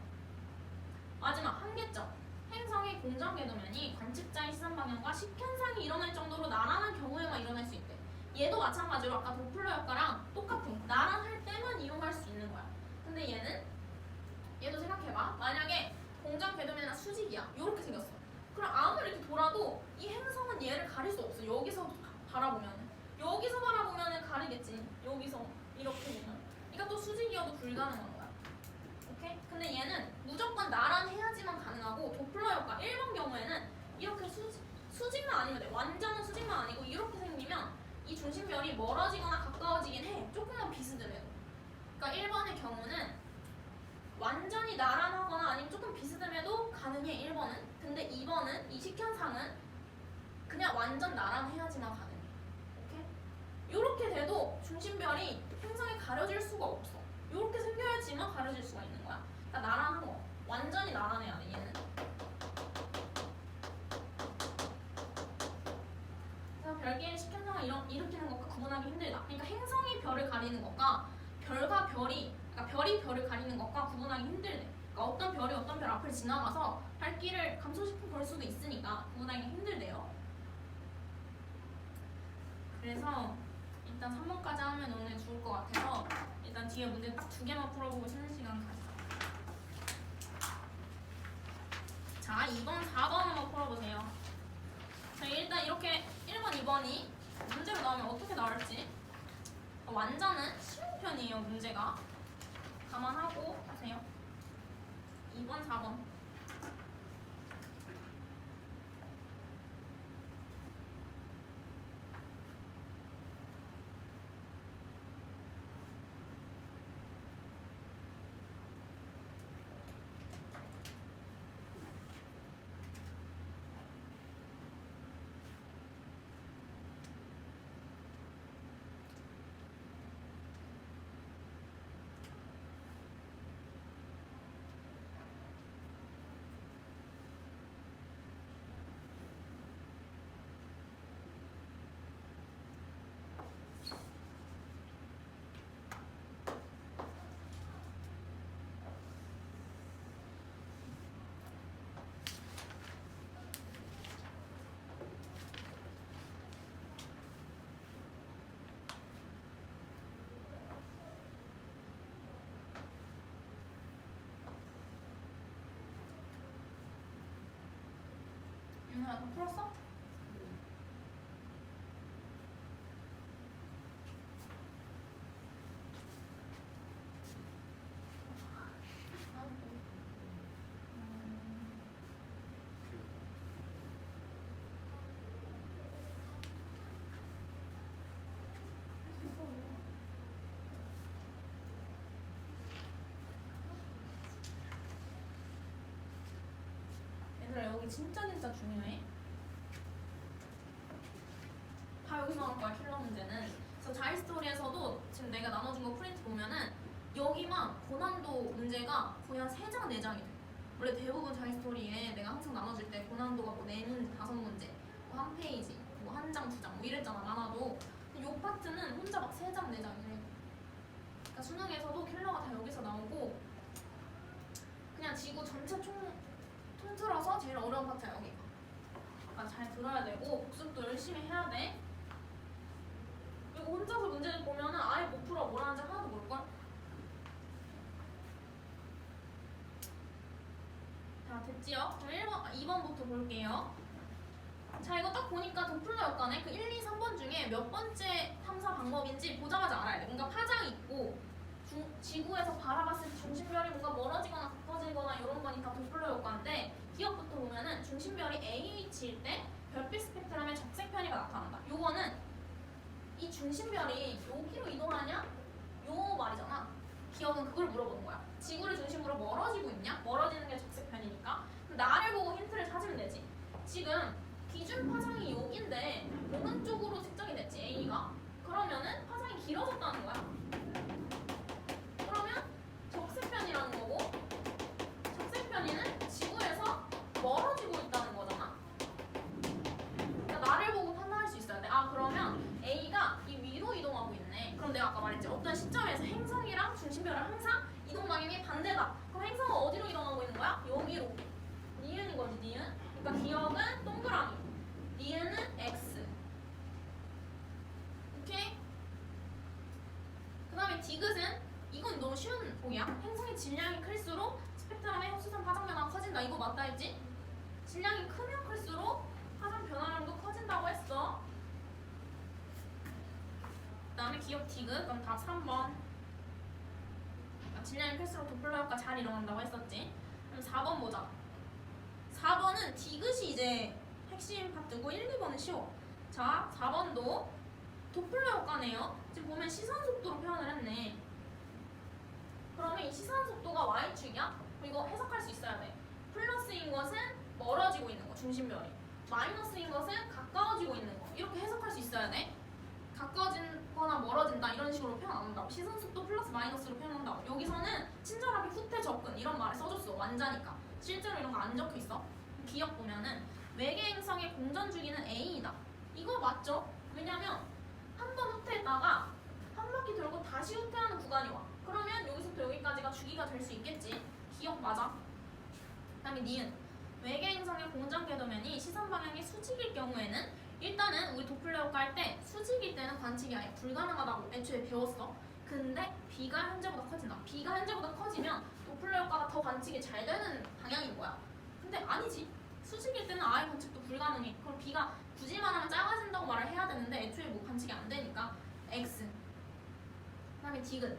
마지막 한계점. 행성의 공전 궤도면이 관측자의 시선 방향과 식현상이 일어날 정도로 나란한 경우에만 일어날 수 있대. 얘도 마찬가지로 아까 도플러 효과랑 똑같아. 나란할 때만 이용할 수 있는 거야. 근데 얘도 생각해봐. 만약에 공전 궤도면이나 수직이야. 요렇게 생겼어. 그럼 아무리 이렇게 돌아도 이 행성은 얘를 가릴 수 없어. 여기서 바라보면은. 여기서 바라보면은 가리겠지. 여기서 이렇게 보면. 그러니까 또 수직이어도 불가능한 거야. 오케이? 근데 얘는 무조건 나란해야지만 가능하고 도플러 효과 1번 경우에는 이렇게 수직만 아니면 돼. 완전한 수직만 아니고 이렇게 생기면 이 중심별이 멀어지거나 가까워지긴 해. 조금만 비스듬해도. 그러니까 1번의 경우는 완전히 나란하거나 아니면 조금 비스듬해도 가능해 1번은. 근데 2번은 이 식현상은 그냥 완전 나란해야지만 가능해. 오케이? 요렇게 돼도 중심별이 행성에 가려질 수가 없어. 요렇게 생겨야지만 가려질 수가 있는 거야. 그러니까 나란한 거. 완전히 나란해야 돼 얘는. 그래서 별개의 식현상을 일으키는 것과 구분하기 힘들다. 그러니까 행성이 별을 가리는 것과 별과 별이, 그러니까 별이 별을 가리는 것과 구분하기 힘들대. 그러니까 어떤 별이 어떤 별 앞을 지나가서 발길을 감소시켜 볼 수도 있으니까 구분하기 힘들대요. 그래서 일단 3번까지 하면 오늘 좋을 것 같아서 일단 뒤에 문제 딱 2개만 풀어보고 쉬는 시간 가자. 자, 2번, 4번 한번 풀어보세요. 자, 일단 이렇게 1번, 2번이 문제로 나오면 어떻게 나올지. 완전은 쉬운 편이에요, 문제가. 감안하고 하세요. 2번, 4번. 윤호야, 너 풀었어? 얘들아, 여기 진짜 중요해. 다 여기서 나올 거야, 킬러 문제는. 그래서 자이스토리에서도 지금 내가 나눠준 거 프린트 보면은 여기만 고난도 문제가 거의 한 3장, 4장이 돼. 원래 대부분 자이스토리에 내가 항상 나눠줄 때 고난도가 뭐 4문제, 5문제, 뭐 1페이지, 뭐 1장, 2장 뭐 이랬잖아, 많아도. 근데 요 파트는 혼자 막 3장, 4장 이래. 그러니까 수능에서도 킬러가 다 여기서 나오고 그냥 지구 전체 통틀어서 제일 어려운 파트야, 여기가. 그러니까 잘 들어야 되고 복습도 열심히 해야 돼. 그리고 혼자서 문제를 보면은 아예 못 풀어. 뭐라는지 하나도 모를걸? 자, 됐지요? 그럼 2번부터 볼게요. 자, 이거 딱 보니까 도플러 역간에 그 1, 2, 3번 중에 몇 번째 탐사 방법인지 보자마자 알아야 돼. 뭔가 파장이 있고 지구에서 바라봤을 때 중심별이 뭔가 멀어지거나 가까워지거나 이런 거니까 도플러 효과인데 기억부터 보면은 중심별이 AH일 때 별빛 스펙트럼의 적색 편의가 나타난다. 요거는 이 중심별이 여기로 이동하냐? 요 말이잖아. 기억은 그걸 물어보는 거야. 지구를 중심으로 멀어지고 있냐? 멀어지는 게 적색 편이니까. 그럼 나를 보고 힌트를 찾으면 되지. 지금 기준 파장이 여기인데 오른쪽으로 측정이 됐지, A가. 그러면은 파장이 길어졌다는 거야. 그러면 적색편이라는 거고 적색편이는 지구에서 멀어지고 있다는 거잖아. 그러니까 나를 보고 판단할 수 있어야 돼. 아, 그러면 A가 이 위로 이동하고 있네. 그럼 내가 아까 말했지, 어떤 시점에서 행성이랑 중심별은 항상 이동 방향이 반대다. 그럼 행성은 어디로 이동하고 있는 거야? 여기로. 니은인 거지, 니은. 그러니까 기억은 동그라미, 니은은 X. 오케이? 그 다음에 디귿은, 이건 너무 쉬운 보기야. 행성의 질량이 클수록 스펙트럼의 흡수선 파장 변화가 커진다. 이거 맞다 했지? 질량이 크면 클수록 파장 변화량도 커진다고 했어. 그 다음에 기억 디귿. 그럼 답 3번. 질량이 클수록 도플러 효과 잘 일어난다고 했었지. 그럼 4번 보자. 4번은 디귿이 이제 핵심 파트고 1, 2번은 쉬워. 자, 4번도 도플러 효과네요. 지금 보면 시선 속도로 표현을 했네. 그러면 이 시선 속도가 y축이야? 그리고 해석할 수 있어야 돼. 플러스인 것은 멀어지고 있는 거, 중심별이. 마이너스인 것은 가까워지고 있는 거. 이렇게 해석할 수 있어야 돼. 가까워진거나 멀어진다 이런 식으로 표현 안 한다고. 시선 속도 플러스 마이너스로 표현한다고. 여기서는 친절하게 후퇴 접근 이런 말을 써줬어. 완자니까. 실제로 이런 거 안 적혀 있어. 기억 보면은 외계 행성의 공전 주기는 A이다. 이거 맞죠? 왜냐면 한 번 후퇴했다가 한 바퀴 돌고 다시 후퇴하는 구간이 와. 그러면 여기서부터 여기까지가 주기가 될 수 있겠지. 기억 맞아. 그다음에 니은. 외계 행성의 공전 궤도면이 시선 방향이 수직일 경우에는 일단은 우리 도플러 효과 할 때 수직일 때는 관측이 아예 불가능하다고 애초에 배웠어. 근데 B가 현재보다 커진다. B가 현재보다 커지면 도플러 효과가 더 관측이 잘 되는 방향인 거야. 근데 아니지. 수직일 때는 아예 관측도 불가능해. 그럼 B가 굳이 말하면 작아진다고 말을 해야 되는데 애초에 뭐 관측이 안 되니까 X. 그다음에 디귿.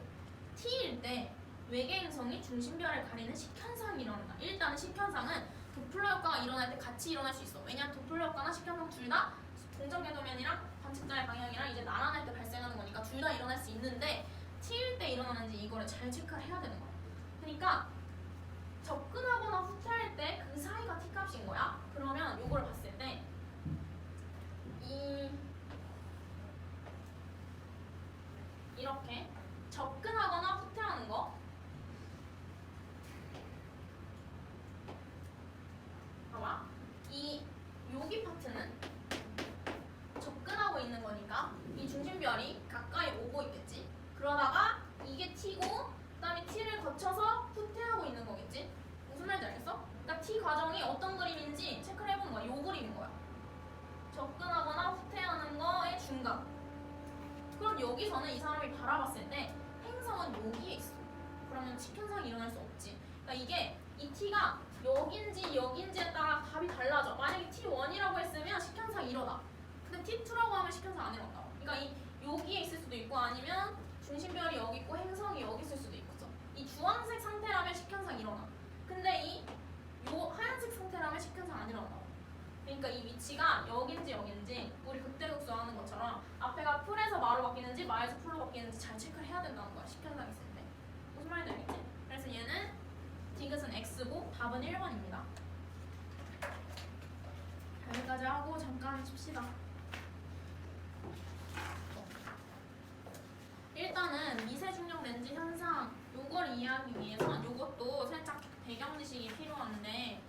T일 때 외계 행성이 중심별을 가리는 식현상이 일어난다. 일단은 식현상은 도플러 효과가 일어날 때 같이 일어날 수 있어. 왜냐면 도플러 효과나 식현상 둘 다 공전 궤도면이랑 관측자의 방향이랑 이제 나란할 때 발생하는 거니까 둘 다 일어날 수 있는데 T일 때 일어나는지 이거를 잘 체크를 해야 되는 거야. 그러니까 접근하거나 후퇴할 때 그 사이가 T 값인 거야. 그러면 이걸 봤을 때 이렇게 접근하거나 후퇴하는 거 봐봐. 여기 파트는 접근하고 있는 거니까 이 중심별이 가까이 오고 있겠지. 그러다가 이게 T고 그다음에 T를 거쳐서 후퇴하고 있는 거겠지. 무슨 말인지 알겠어? 그러니까 T 과정이 어떤 그림인지 체크를 해보는 거야. 요 그림인 거야. 접근하거나 후퇴하는 거의 중간. 그럼 여기서는 이 사람이 바라봤을 때 행성은 여기에 있어. 그러면 식현상이 일어날 수 없지. 그러니까 이게 이 T가 여긴지 여긴지에 따라 답이 달라져. 만약에 T1이라고 했으면 식현상이 일어나. 근데 T2라고 하면 식현상 안 일어나. 그러니까 여기에 있을 수도 있고 아니면 중심별이 여기 있고 행성이 여기 있을 수도 있고. 이 주황색 상태라면 식현상 일어나. 근데 요 하얀색 상태라면 식현상 안 일어나. 그러니까 이 위치가 여긴지 여긴지 우리 극대극소 하는 것처럼 앞에가 풀에서 마로 바뀌는지 마에서 풀로 바뀌는지 잘 체크를 해야 된다는 거야. 식현상 있을 때. 무슨 말인지 알겠지? 그래서 얘는 디귿은 X고 답은 1번입니다. 여기까지 하고 잠깐 쉽시다. 일단은 미세중력 렌즈 현상 요걸 이해하기 위해선 요것도 살짝 배경 지식이 필요한데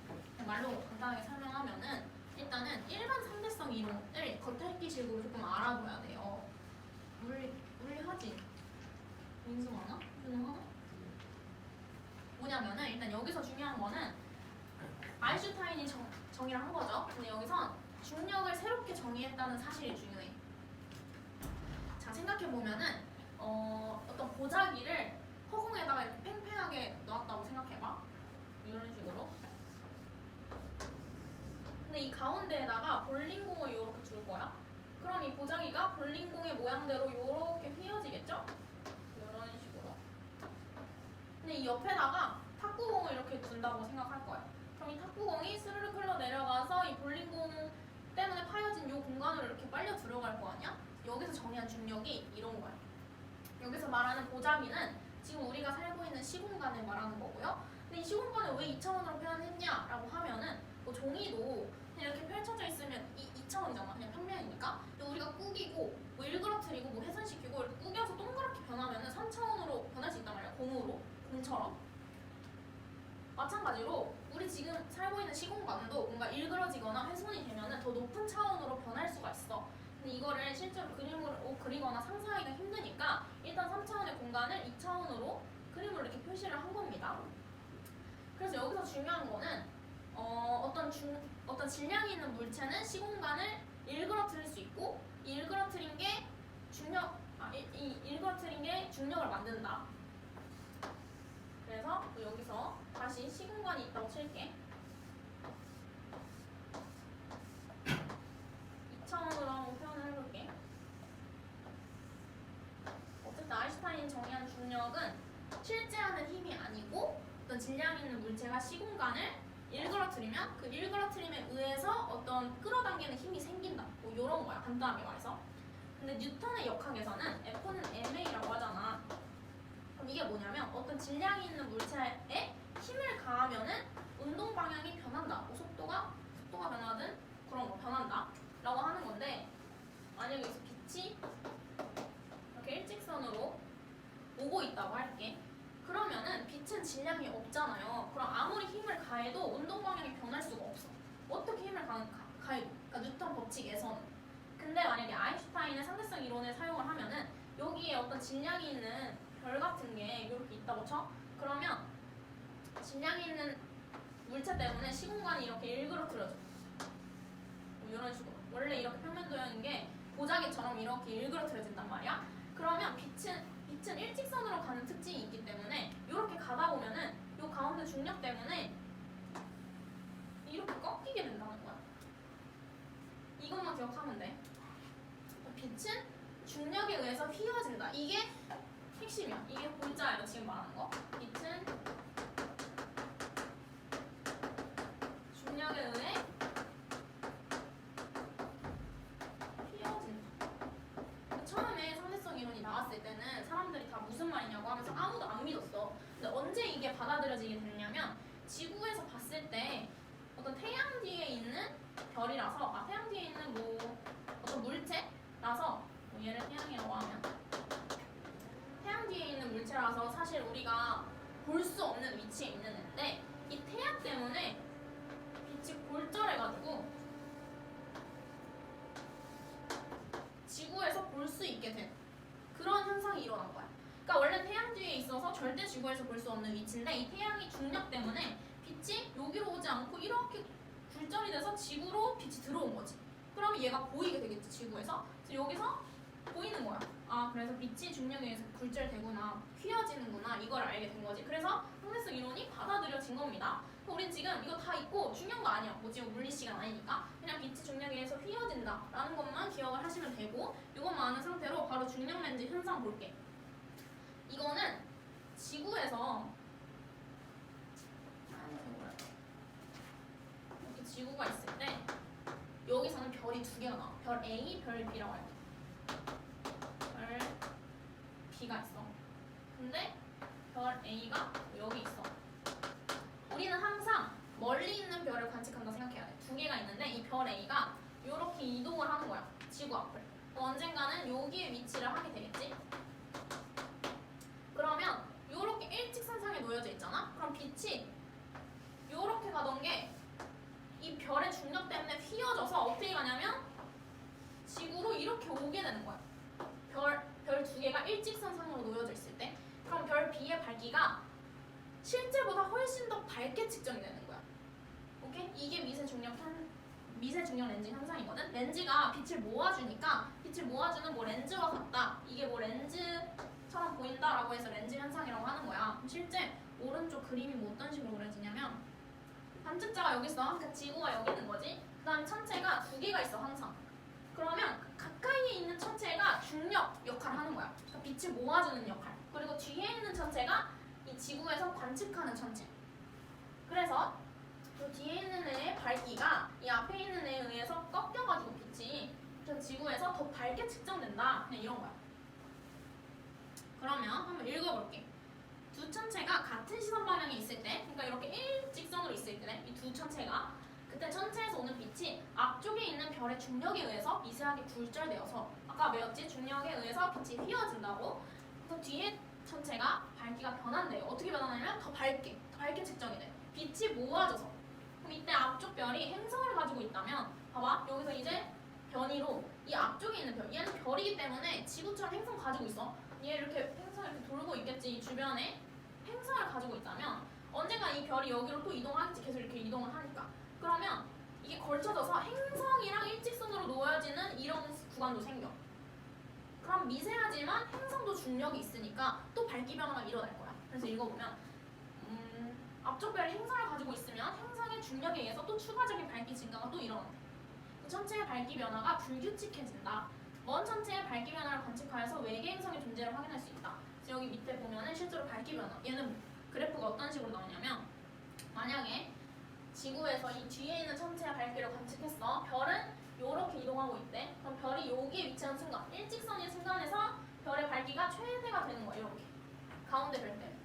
말로 간단하게 설명하면은 일단은 일반 상대성 이론을 겉핥기식으로 조금 알아둬야 돼요. 물리하지? 민수하나? 준호하나? 뭐냐면은 일단 여기서 중요한 거는 아인슈타인이 정의를 한 거죠. 근데 여기선 중력을 새롭게 정의했다는 사실이 중요해. 자, 생각해보면은 어떤 보자기를 허공에다가 이렇게 팽팽하게 놨다고 생각해봐. 이런 식으로. 근데 이 가운데에다가 볼링공을 이렇게 줄 거야. 그럼 이 보자기가 볼링공의 모양대로 이렇게 휘어지겠죠? 이런 식으로. 근데 이 옆에다가 탁구공을 이렇게 둔다고 생각할 거야. 그럼 이 탁구공이 스르륵 흘러 내려가서 이 볼링공 때문에 파여진 이 공간으로 이렇게 빨려 들어갈 거 아니야? 여기서 정의한 중력이 이런 거야. 여기서 말하는 보자기는 지금 우리가 살고 있는 시공간을 말하는 거고요. 근데 이 시공간을 왜 2차원으로 표현했냐라고 하면은 뭐 종이도 그냥 이렇게 펼쳐져 있으면 2차원이잖아. 그냥 평면이니까. 근데 우리가 구기고 뭐 일그러뜨리고 뭐 훼손시키고 이렇게 구겨서 동그랗게 변하면은 3차원으로 변할 수 있단 말이야. 공처럼. 마찬가지로 우리 지금 살고 있는 시공간도 뭔가 일그러지거나 훼손이 되면은 더 높은 차원으로 변할 수가 있어. 근데 이거를 실제로 그림으로 그리거나 상상하기가 힘드니까 일단 3차원의 공간을 2차원으로 그림으로 이렇게 표시를 한 겁니다. 그래서 여기서 중요한 거는 어떤 질량이 있는 물체는 시공간을 일그러뜨릴 수 있고 이 일그러뜨린 게 일그러뜨린 게 중력을 만든다. 그래서 여기서 다시 시공간이 있다고 칠게. 2차원으로 한번 표현을 해볼게. 어쨌든 아인슈타인이 정의한 중력은 실제하는 힘이 아니고 어떤 질량 있는 물체가 시공간을 일그러뜨리면 그 일그러뜨림에 의해서 어떤 끌어당기는 힘이 생긴다. 뭐 이런 거야. 간단하게 말해서. 근데 뉴턴의 역학에서는 F는 ma라고 하잖아. 그럼 이게 뭐냐면 어떤 질량이 있는 물체에 힘을 가하면은 운동 방향이 변한다. 뭐 속도가 변하든 그런 거 변한다. 라고 하는 건데 만약에 여기서 빛이 이렇게 일직선으로 오고 있다고 할게. 그러면은 빛은 질량이 없잖아요. 그럼 아무리 힘을 가해도 운동 방향이 변할 수가 없어. 어떻게 힘을 가해도. 그러니까 뉴턴 법칙에서는. 근데 만약에 아인슈타인의 상대성 이론을 사용을 하면은 여기에 어떤 질량이 있는 별 같은 게 이렇게 있다고 쳐? 그러면 질량이 있는 물체 때문에 시공간이 이렇게 일그러뜨려져. 뭐 이런 식으로. 원래 이렇게 평면 도형인 게 보자기처럼 이렇게 일그러뜨려진단 말이야. 그러면 빛은 일직선으로 가는 특징이 있기 때문에 이렇게 가다 보면은 이 가운데 중력 때문에 이렇게 꺾이게 된다는 거야. 이것만 기억하면 돼. 빛은 중력에 의해서 휘어진다. 이게 핵심이야. 이게 골자예요. 지금 말하는 거. 빛은 중력에 의해 휘어진다. 처음에 상대성 이론이 나왔을 때는 사람들이 다 무슨 말이냐고 하면서 아무도 안 믿었어. 근데 언제 이게 받아들여지게 됐냐면 지구에서 봤을 때 어떤 태양 뒤에 있는 별이라서 태양 뒤에 있는 뭐 어떤 물체라서 뭐 얘를 태양이라고 하면 태양 뒤에 있는 물체라서 사실 우리가 볼 수 없는 위치에 있는 애인데 이 태양 때문에 빛이 골절해가지고 지구에서 볼 수 있게 된 그런 현상이 일어난 거야. 그러니까 원래 태양 뒤에 있어서 절대 지구에서 볼 수 없는 위치인데 이 태양이 중력 때문에 빛이 여기로 오지 않고 이렇게 굴절이 돼서 지구로 빛이 들어온 거지. 그러면 얘가 보이게 되겠지, 지구에서. 그래서 여기서 보이는 거야. 아, 그래서 빛이 중력에 의해서 굴절되구나, 휘어지는구나, 이걸 알게 된 거지. 그래서 상대성 이론이 받아들여진 겁니다. 우린 지금 이거 다 있고 중요한 거 아니야. 뭐 지금 물리 시간 아니니까. 그냥 빛이 중력에 의해서 휘어진다라는 것만 기억을 하시면 되고, 이것만 아는 상태로 바로 중력 렌즈 현상 볼게. 이거는 지구에서 이렇게 지구가 있을 때 여기서는 별이 두 개가 나와. 별 A, 별 B라고 할게. 별 B가 있어. 근데 별 A가 여기 있어. 우리는 항상 멀리 있는 별을 관측한다 생각해야 돼. 두 개가 있는데 이 별 A가 이렇게 이동을 하는 거야. 지구 앞을. 언젠가는 여기에 위치를 하게 되겠지. 그러면 이렇게 일직선상에 놓여져 있잖아. 그럼 빛이 이렇게 가던 게 이 별의 중력 때문에 휘어져서 어떻게 가냐면 지구로 이렇게 오게 되는 거야. 별 두 개가 일직선상으로 놓여져 있을 때. 그럼 별 B의 밝기가 실제보다 훨씬 더 밝게 측정이 되는 거야. 오케이? 이게 미세 중력 렌즈 현상이거든. 렌즈가 빛을 모아주니까 빛을 모아주는 뭐 렌즈와 같다. 이게 뭐 렌즈처럼 보인다라고 해서 렌즈 현상이라고 하는 거야. 실제 오른쪽 그림이 뭐 어떤 식으로 그려지냐면 관측자가 여기 있어. 그러니까 지구가 여기 있는 거지. 그 다음에 천체가 두 개가 있어, 항상. 그러면 가까이에 있는 천체가 중력 역할을 하는 거야. 그러니까 빛을 모아주는 역할. 그리고 뒤에 있는 천체가 이 지구에서 관측하는 천체. 그래서 그 뒤에 있는 애의 밝기가 이 앞에 있는 애에 의해서 꺾여가지고 빛이 저 지구에서 더 밝게 측정된다. 그냥 이런 거야. 그러면 한번 읽어볼게. 두 천체가 같은 시선 방향에 있을 때, 그러니까 이렇게 일직선으로 있을 때, 이 두 천체가 그때 천체에서 오는 빛이 앞쪽에 있는 별의 중력에 의해서 미세하게 굴절되어서 아까 배웠지? 중력에 의해서 빛이 휘어진다고. 그래서 뒤에 천체가 밝기가 변한대요. 어떻게 변하냐면 더 밝게 측정이 돼. 빛이 모아져서. 그럼 이때 앞쪽 별이 행성을 가지고 있다면 봐봐. 여기서 이제 변이로 이 앞쪽에 있는 별, 얘는 별이기 때문에 지구처럼 행성 가지고 있어. 얘 이렇게 행성이 이렇게 돌고 있겠지. 이 주변에 행성을 가지고 있다면 언젠가 이 별이 여기로 또 이동하겠지. 계속 이렇게 이동을 하니까. 그러면 이게 걸쳐져서 행성이랑 일직선으로 놓여지는 이런 구간도 생겨. 그럼 미세하지만 행성도 중력이 있으니까 또 밝기 변화가 일어날 거야. 그래서 읽어보면 앞쪽 별이 행성을 가지고 있으면 행성의 중력에 의해서 또 추가적인 밝기 증가가 또 일어난대. 천체의 밝기 변화가 불규칙해진다. 먼 천체의 밝기 변화를 관측하여서 외계 행성의 존재를 확인할 수 있다. 그래서 여기 밑에 보면은 실제로 밝기 변화. 얘는 그래프가 어떤 식으로 나오냐면 만약에 지구에서 이 뒤에 있는 천체의 밝기를 관측했어. 별은 이렇게 이동하고 있대. 그럼 별이 여기에 위치한 순간, 일직선의 순간에서 별의 밝기가 최대가 되는 거야. 이렇게 가운데 별 때문에.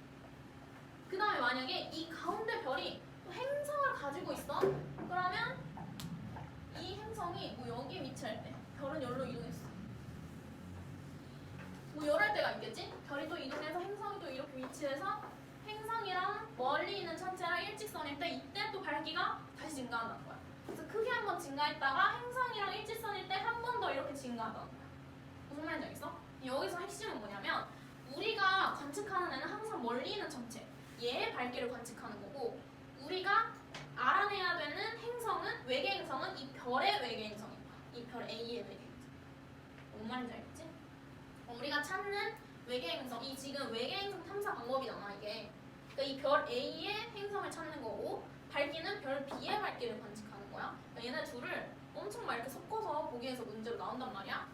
그 다음에 만약에 이 가운데 별이 또 행성을 가지고 있어? 그러면 이 행성이 뭐 여기에 위치할 때 별은 여기로 이동했어. 뭐 이럴 때가 있겠지? 별이 또 이동해서 행성이 또 이렇게 위치해서 행성이랑 멀리 있는 천체랑 일직선일 때 이때 또 밝기가 다시 증가한다는 거야. 그래서 크게 한번 증가했다가 행성이랑 일직선일 때 한 번 더 이렇게 증가한다는 거야. 무슨 말인지 알겠어? 여기서 핵심은 뭐냐면 우리가 관측하는 애는 항상 멀리 있는 천체 얘의 밝기를 관측하는 거고 우리가 알아내야 되는 행성은 외계 행성은 이 별의 외계 행성인 거야. 이 별 A의 외계 행성. 뭔 말인지 알겠지? 우리가 찾는 외계 행성, 이 지금 외계 행성 탐사 방법이잖아 이게. 그러니까 이 별 A의 행성을 찾는 거고 밝기는 별 B의 밝기를 관측하는 거야. 그러니까 얘네 둘을 엄청 막 이렇게 섞어서 보기에서 문제로 나온단 말이야.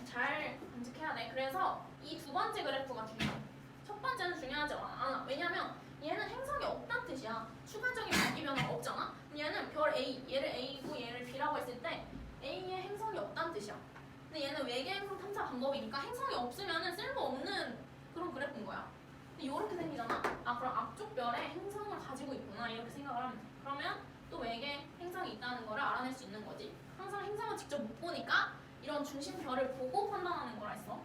잘 관측해야 돼. 그래서 이 두 번째 그래프가 중요해. 첫 번째는 중요하지 않아. 왜냐면 얘는 행성이 없다는 뜻이야. 추가적인 밝기 변화가 없잖아. 얘는 별 A, 얘를 A고 얘를 B라고 했을 때 A의 행성이 없다는 뜻이야. 근데 얘는 외계 행성 탐사 방법이니까 행성이 없으면 쓸모없는 그런 그래프인 거야. 근데 이렇게 생기잖아. 아 그럼 앞쪽 별에 행성을 가지고 있구나 이렇게 생각을 하면 돼. 그러면 또 외계 행성이 있다는 거를 알아낼 수 있는 거지. 항상 행성을 직접 못 보니까 이런 중심별을 보고 판단하는 거라 했어.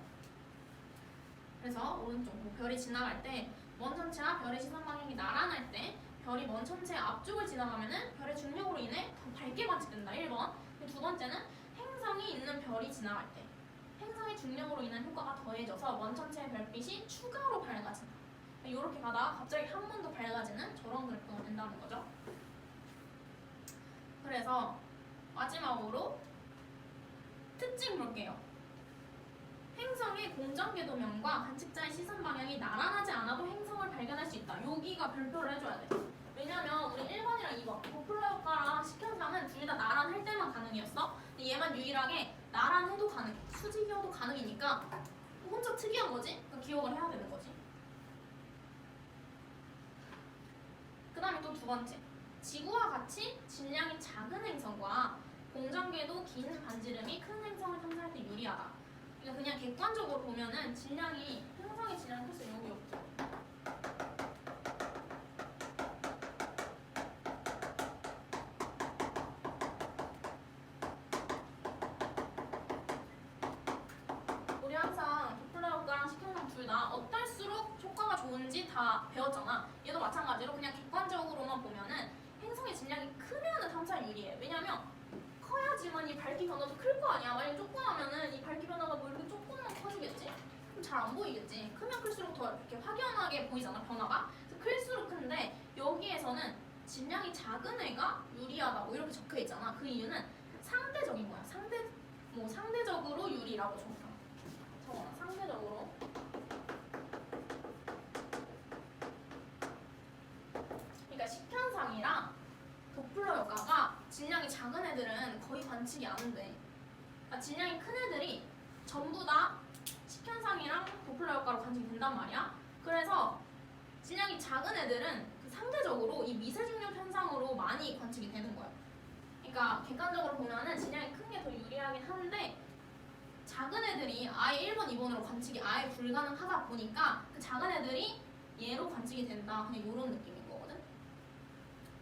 그래서 오른쪽 별이 지나갈 때 먼 천체와 별의 시선 방향이 나란할 때 별이 먼 천체의 앞쪽을 지나가면은 별의 중력으로 인해 더 밝게 관측된다. 1번. 두 번째는 행성이 있는 별이 지나갈 때 행성의 중력으로 인한 효과가 더해져서 먼 천체의 별빛이 추가로 밝아진다. 이렇게 가다가 갑자기 한 번 더 밝아지는 저런 그래프가 된다는 거죠. 그래서 마지막으로 특징 볼게요. 행성의 공전궤도면과 관측자의 시선 방향이 나란하지 않아도 행성을 발견할 수 있다. 여기가 별표를 해줘야 돼. 왜냐면 우리 1번이랑 2번 도플러 효과랑 식현상은 둘 다 나란할 때만 가능이었어. 근데 얘만 유일하게 나란해도 가능해. 수직이어도 가능이니까 혼자 특이한 거지? 그러니까 기억을 해야 되는 거지. 그 다음에 또 두 번째. 지구와 같이 질량이 작은 행성과 공전궤도 긴 반지름이 큰 행성을 탐사할 때 유리하다. 그냥 객관적으로 보면은 질량이 행성의 질량이 클수록 여기 없죠. 우리 항상 도플러 효과랑 식현상 둘 다 어떨수록 효과가 좋은지 다 배웠잖아. 얘도 마찬가지로 그냥 객관적으로만 보면은 행성의 질량이 크면은 탐사에 유리해. 왜냐면 커야지만 이 밝기 변화도 클 거 아니야. 만약에 조그마하면은 이 밝기 변화가 뭐 이렇게 조금만 커지겠지? 그럼 잘 안 보이겠지. 크면 클수록 더 이렇게 확연하게 보이잖아, 변화가. 그래서 클수록 큰데 여기에서는 질량이 작은 애가 유리하다 뭐 이렇게 적혀 있잖아. 그 이유는 상대적인 거야. 상대적으로 유리라고 적어. 상대적으로. 그러니까 식현상이랑 도플러 효과가 질량이 작은 애들은 거의 관측이 안 돼. 그러니까 질량이 큰 애들이 전부 다 식현상이랑 도플러 효과로 관측이 된단 말이야. 그래서 질량이 작은 애들은 상대적으로 이 미세중력 현상으로 많이 관측이 되는 거야. 그러니까 객관적으로 보면은 질량이 큰 게 더 유리하긴 한데 작은 애들이 아예 1번, 2번으로 관측이 아예 불가능하다 보니까 그 작은 애들이 얘로 관측이 된다. 그냥 이런 느낌인 거거든.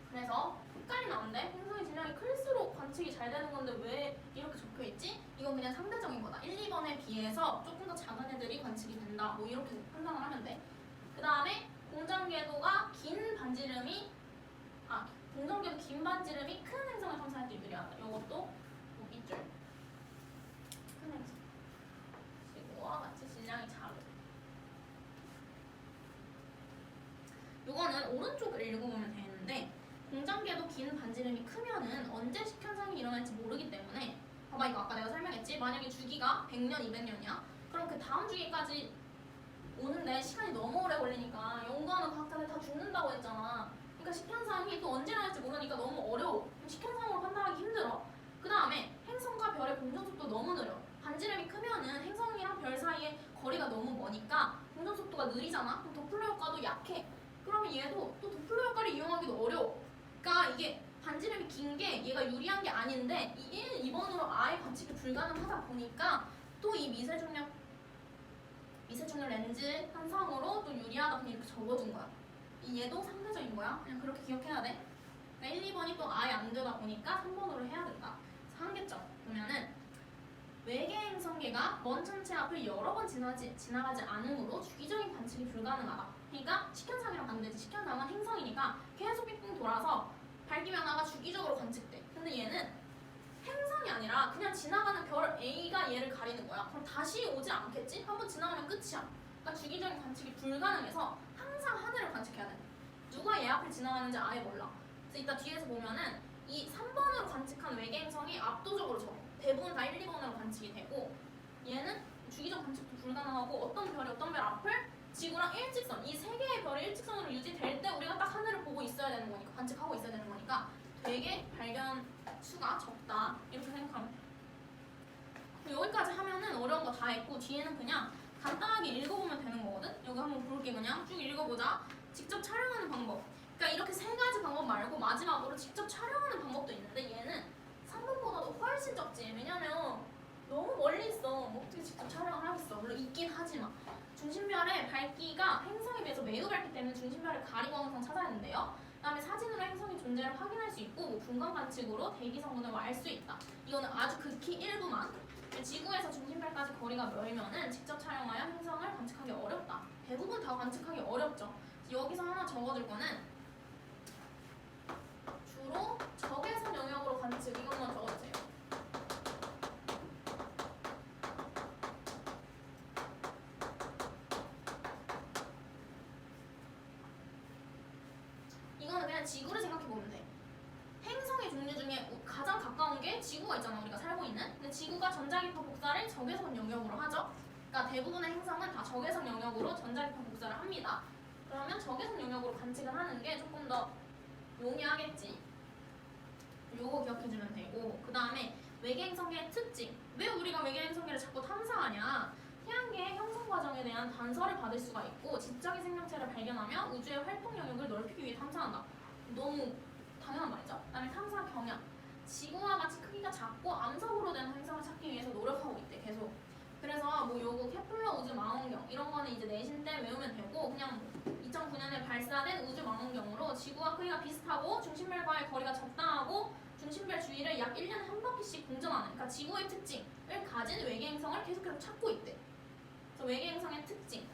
그래서 헷갈리면 안 돼. 행성의 질량이 클수록 관측이 잘 되는 건데 왜 이렇게 적혀 있지? 이건 그냥 상대적인 거다. 1, 2번에 비해서 조금 더 작은 애들이 관측이 된다. 뭐 이렇게 판단을 하면 돼. 그 다음에 공전궤도가 긴 반지름이 공전궤도 긴 반지름이 큰 행성을 탐사할 때 유리하다. 이것도 밑줄. 큰 행성. 지구와 같이 질량이 작은. 요거는 오른쪽을 읽어보면 되는데 공전궤도 긴 반지름이 크면은 언제 식현상이 일어날지 모르기 때문에 봐봐 이거 아까 내가 설명했지? 만약에 주기가 100년, 200년이야? 그럼 그 다음 주기까지 오는데 시간이 너무 오래 걸리니까 연구하는 과학자들 다 죽는다고 했잖아. 그러니까 식현상이 또 언제 일어날지 모르니까 너무 어려워. 식현상으로 판단하기 힘들어. 그 다음에 행성과 별의 공전속도 너무 느려. 반지름이 크면은 행성이랑 별 사이에 거리가 너무 머니까 공전속도가 느리잖아? 그럼 도플러 효과도 약해. 그러면 얘도 또 도플러 효과를 이용하기도 어려워. 그러니까 이게 반지름이 긴 게 얘가 유리한 게 아닌데 이 1, 2번으로 아예 관측이 불가능하다 보니까 또 이 미세 충돌 렌즈 현상으로 또 유리하다 그냥 이렇게 적어준 거야. 이 얘도 상대적인 거야. 그냥 그렇게 기억해야 돼. 그러니까 1, 2번이 또 아예 안 되다 보니까 3번으로 해야 된다. 그래서 한 개점 보면은 외계 행성계가 먼 천체 앞을 여러 번 지나가지 않으므로 주기적인 관측이 불가능하다. 그러니까 식현상이랑 반대지. 식현상은 행성이니까 계속 빙빙 돌아서 밝기 변화가 주기적으로 관측돼. 근데 얘는 행성이 아니라 그냥 지나가는 별 A가 얘를 가리는 거야. 그럼 다시 오지 않겠지? 한번 지나가면 끝이야. 그러니까 주기적인 관측이 불가능해서 항상 하늘을 관측해야 돼. 누가 얘 앞을 지나가는지 아예 몰라. 그래서 이따 뒤에서 보면은 이 3번으로 관측한 외계 행성이 압도적으로 적어. 대부분 다 1, 2번으로 관측이 되고 얘는 주기적 관측도 불가능하고 어떤 별 앞을 지구랑 일직선, 이 세 개의 별이 일직선으로 유지될 때 우리가 딱 하늘을 보고 있어야 되는 거니까, 관측하고 있어야 되는 거니까 되게 발견 수가 적다 이렇게 생각하면 돼. 여기까지 하면은 어려운 거 다 했고 뒤에는 그냥 간단하게 읽어보면 되는 거거든. 여기 한번 볼게. 그냥 쭉 읽어보자. 직접 촬영하는 방법. 그러니까 이렇게 세 가지 방법 말고 마지막으로 직접 촬영하는 방법도 있는데 얘는 3번보다도 훨씬 적지. 왜냐면 너무 멀리 있어. 뭐 어떻게 직접 촬영을 하겠어. 물론 있긴 하지만 중심별의 밝기가 행성에 비해서 매우 밝기 때문에 중심별을 가리고 항상 찾아야 되는데요. 그다음에 사진으로 행성의 존재를 확인할 수 있고 뭐 분광 관측으로 대기 성분을 알 수 있다. 이거는 아주 극히 일부만. 지구에서 중심별까지 거리가 멀면은 직접 촬영하여 행성을 관측하기 어렵다. 대부분 다 관측하기 어렵죠. 여기서 하나 적어줄 거는 주로 적외선 영역으로 관측, 이것만 적어주세요. 이거는 그냥 지구를 생각해보면 돼. 행성의 종류 중에 가장 가까운 게 지구가 있잖아, 우리가 살고 있는. 근데 지구가 전자기파 복사를 적외선 영역으로 하죠. 그러니까 대부분의 행성은 다 적외선 영역으로 전자기파 복사를 합니다. 그러면 적외선 영역으로 관측을 하는 게 조금 더 용이하겠지. 요거 기억해주면 되고, 그 다음에 외계 행성계의 특징. 왜 우리가 외계 행성계를 자꾸 탐사하냐? 태양계의 형성 과정에 대한 단서를 받을 수가 있고 지적인 생명체를 발견하며 우주의 활동 영역을 넓히기 위해 탐사한다. 너무 당연한 말이죠. 그다음에 탐사 경향. 지구와 같이 크기가 작고 암석으로 된 행성을 찾기 위해서 노력하고 있대. 계속. 그래서 뭐 요거 케플러 우주 망원경 이런 거는 이제 내신 때 외우면 되고, 그냥 2009년에 발사된 우주 망원경으로 지구와 크기가 비슷하고 중심별과의 거리가 적당하고 중심별 주위를 약 1년에 한 바퀴씩 공전하는, 그러니까 지구의 특징을 가진 외계 행성을 계속해서 찾고 있대. 그래서 외계 행성의 특징.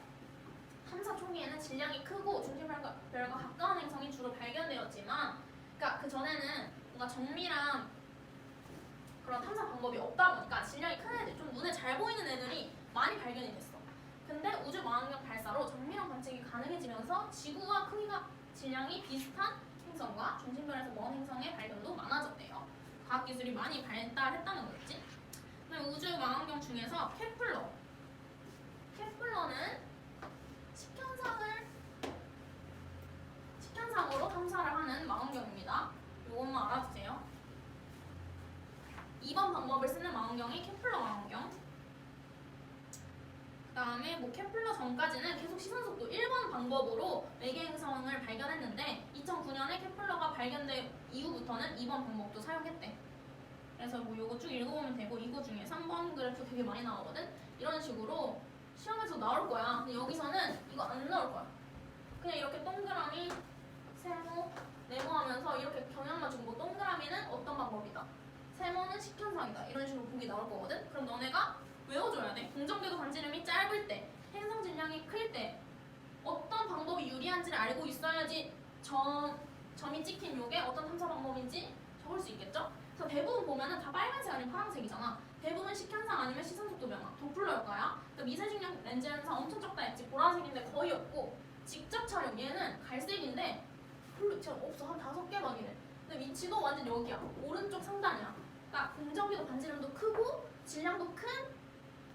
탐사 초기에는 질량이 크고 중심별과 가까운 행성이 주로 발견되었지만, 그러니까 그 전에는 뭔가 정밀한 그런 탐사 방법이 없다 보니까 질량이 큰 애들, 좀 눈에 잘 보이는 애들이 많이 발견이 됐어. 근데 우주 망원경 발사로 정밀한 관측이 가능해지면서 지구와 크기가 질량이 비슷한 행성과 중심별에서 먼 행성의 발견도 많아졌대요. 과학기술이 많이 발달했다는 거겠지. 그다음에 우주 망원경 중에서 케플러는 식현상으로 탐사를 하는 망원경입니다. 이것만 알아주세요. 2번 방법을 쓰는 망원경이 케플러 망원경. 그 다음에 뭐 케플러 전까지는 계속 시선속도 1번 방법으로 외계 행성을 발견했는데 2009년에 케플러가 발견된 이후부터는 2번 방법도 사용했대. 그래서 뭐 요거 쭉 읽어보면 되고, 이거 중에 3번 그래프 되게 많이 나오거든? 이런 식으로 시험에서 나올 거야. 근데 여기서는 이거 안 나올 거야. 그냥 이렇게 동그라미, 세모, 네모하면서 이렇게 경향만 주고, 뭐 동그라미는 어떤 방법이다, 세모는 식현상이다, 이런 식으로 보기 나올 거거든? 그럼 너네가 외워줘야 돼. 공정궤도 반지름이 짧을 때, 행성 질량이 클 때 어떤 방법이 유리한지를 알고 있어야지 점이 찍힌 요게 어떤 탐사 방법인지 적을 수 있겠죠? 그래서 대부분 보면은 다 빨간색 아니면 파란색이잖아. 대부분 식현상 아니면 시선속도 변화, 도플러 효과야. 그러니까 미세중력 렌즈 현상 엄청 적다 했지. 보라색인데 거의 없고, 직접 촬영 얘는 갈색인데 별로 진짜 없어. 한 5개만 이래. 근데 위치도 완전 여기야. 오른쪽 상단이야. 그러니까 공정궤도 반지름도 크고 질량도 큰,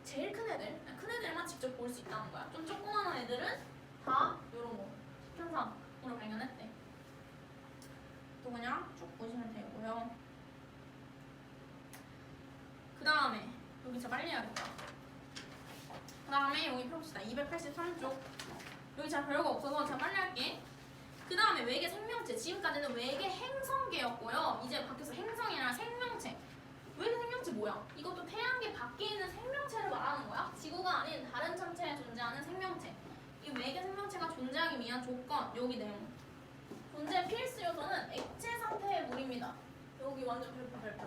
제일 큰 애들만 직접 볼 수 있다는 거야. 좀 조그마한 애들은 다 이런 거 식현상으로 발견했대. 또 그냥 쭉 보시면 되고요. 그 다음에 여기 진짜 빨리 해야겠다. 그 다음에 여기 펴봅시다. 283쪽. 여기 잘 별거 없어서 제가 빨리 할게. 그 다음에 외계 생명체. 지금까지는 외계 행성계였고요. 이제 바뀌어서 행성이 아니라 생명체. 외계 생명체 뭐야? 이것도 태양계 밖에 있는 생명체를 말하는 거야. 지구가 아닌 다른 천체에 존재하는 존재하는 생명체. 이 외계 생명체가 존재하기 위한 조건, 여기 내용. 존재 필수 요소는 액체 상태의 물입니다. 여기 완전 별표.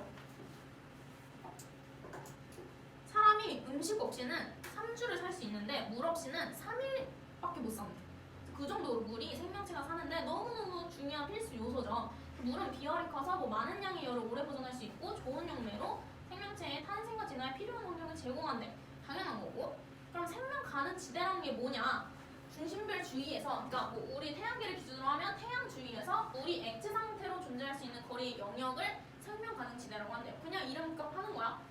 사람이 음식 없이는 3주를 살 수 있는데 물 없이는 3일밖에 못 삽니다. 그 정도로 물이 생명체가 사는데 너무너무 중요한 필수 요소죠. 물은 비열이 커서 뭐 많은 양의 열을 오래 보존할 수 있고 좋은 용매로 생명체의 탄생과 진화에 필요한 환경을 제공한대. 당연한 거고. 그럼 생명 가능 지대라는 게 뭐냐? 중심별 주위에서, 그러니까 뭐 우리 태양계를 기준으로 하면 태양 주위에서 물이 액체 상태로 존재할 수 있는 거리의 영역을 생명 가능 지대라고 한대요. 그냥 이름값 하는 거야.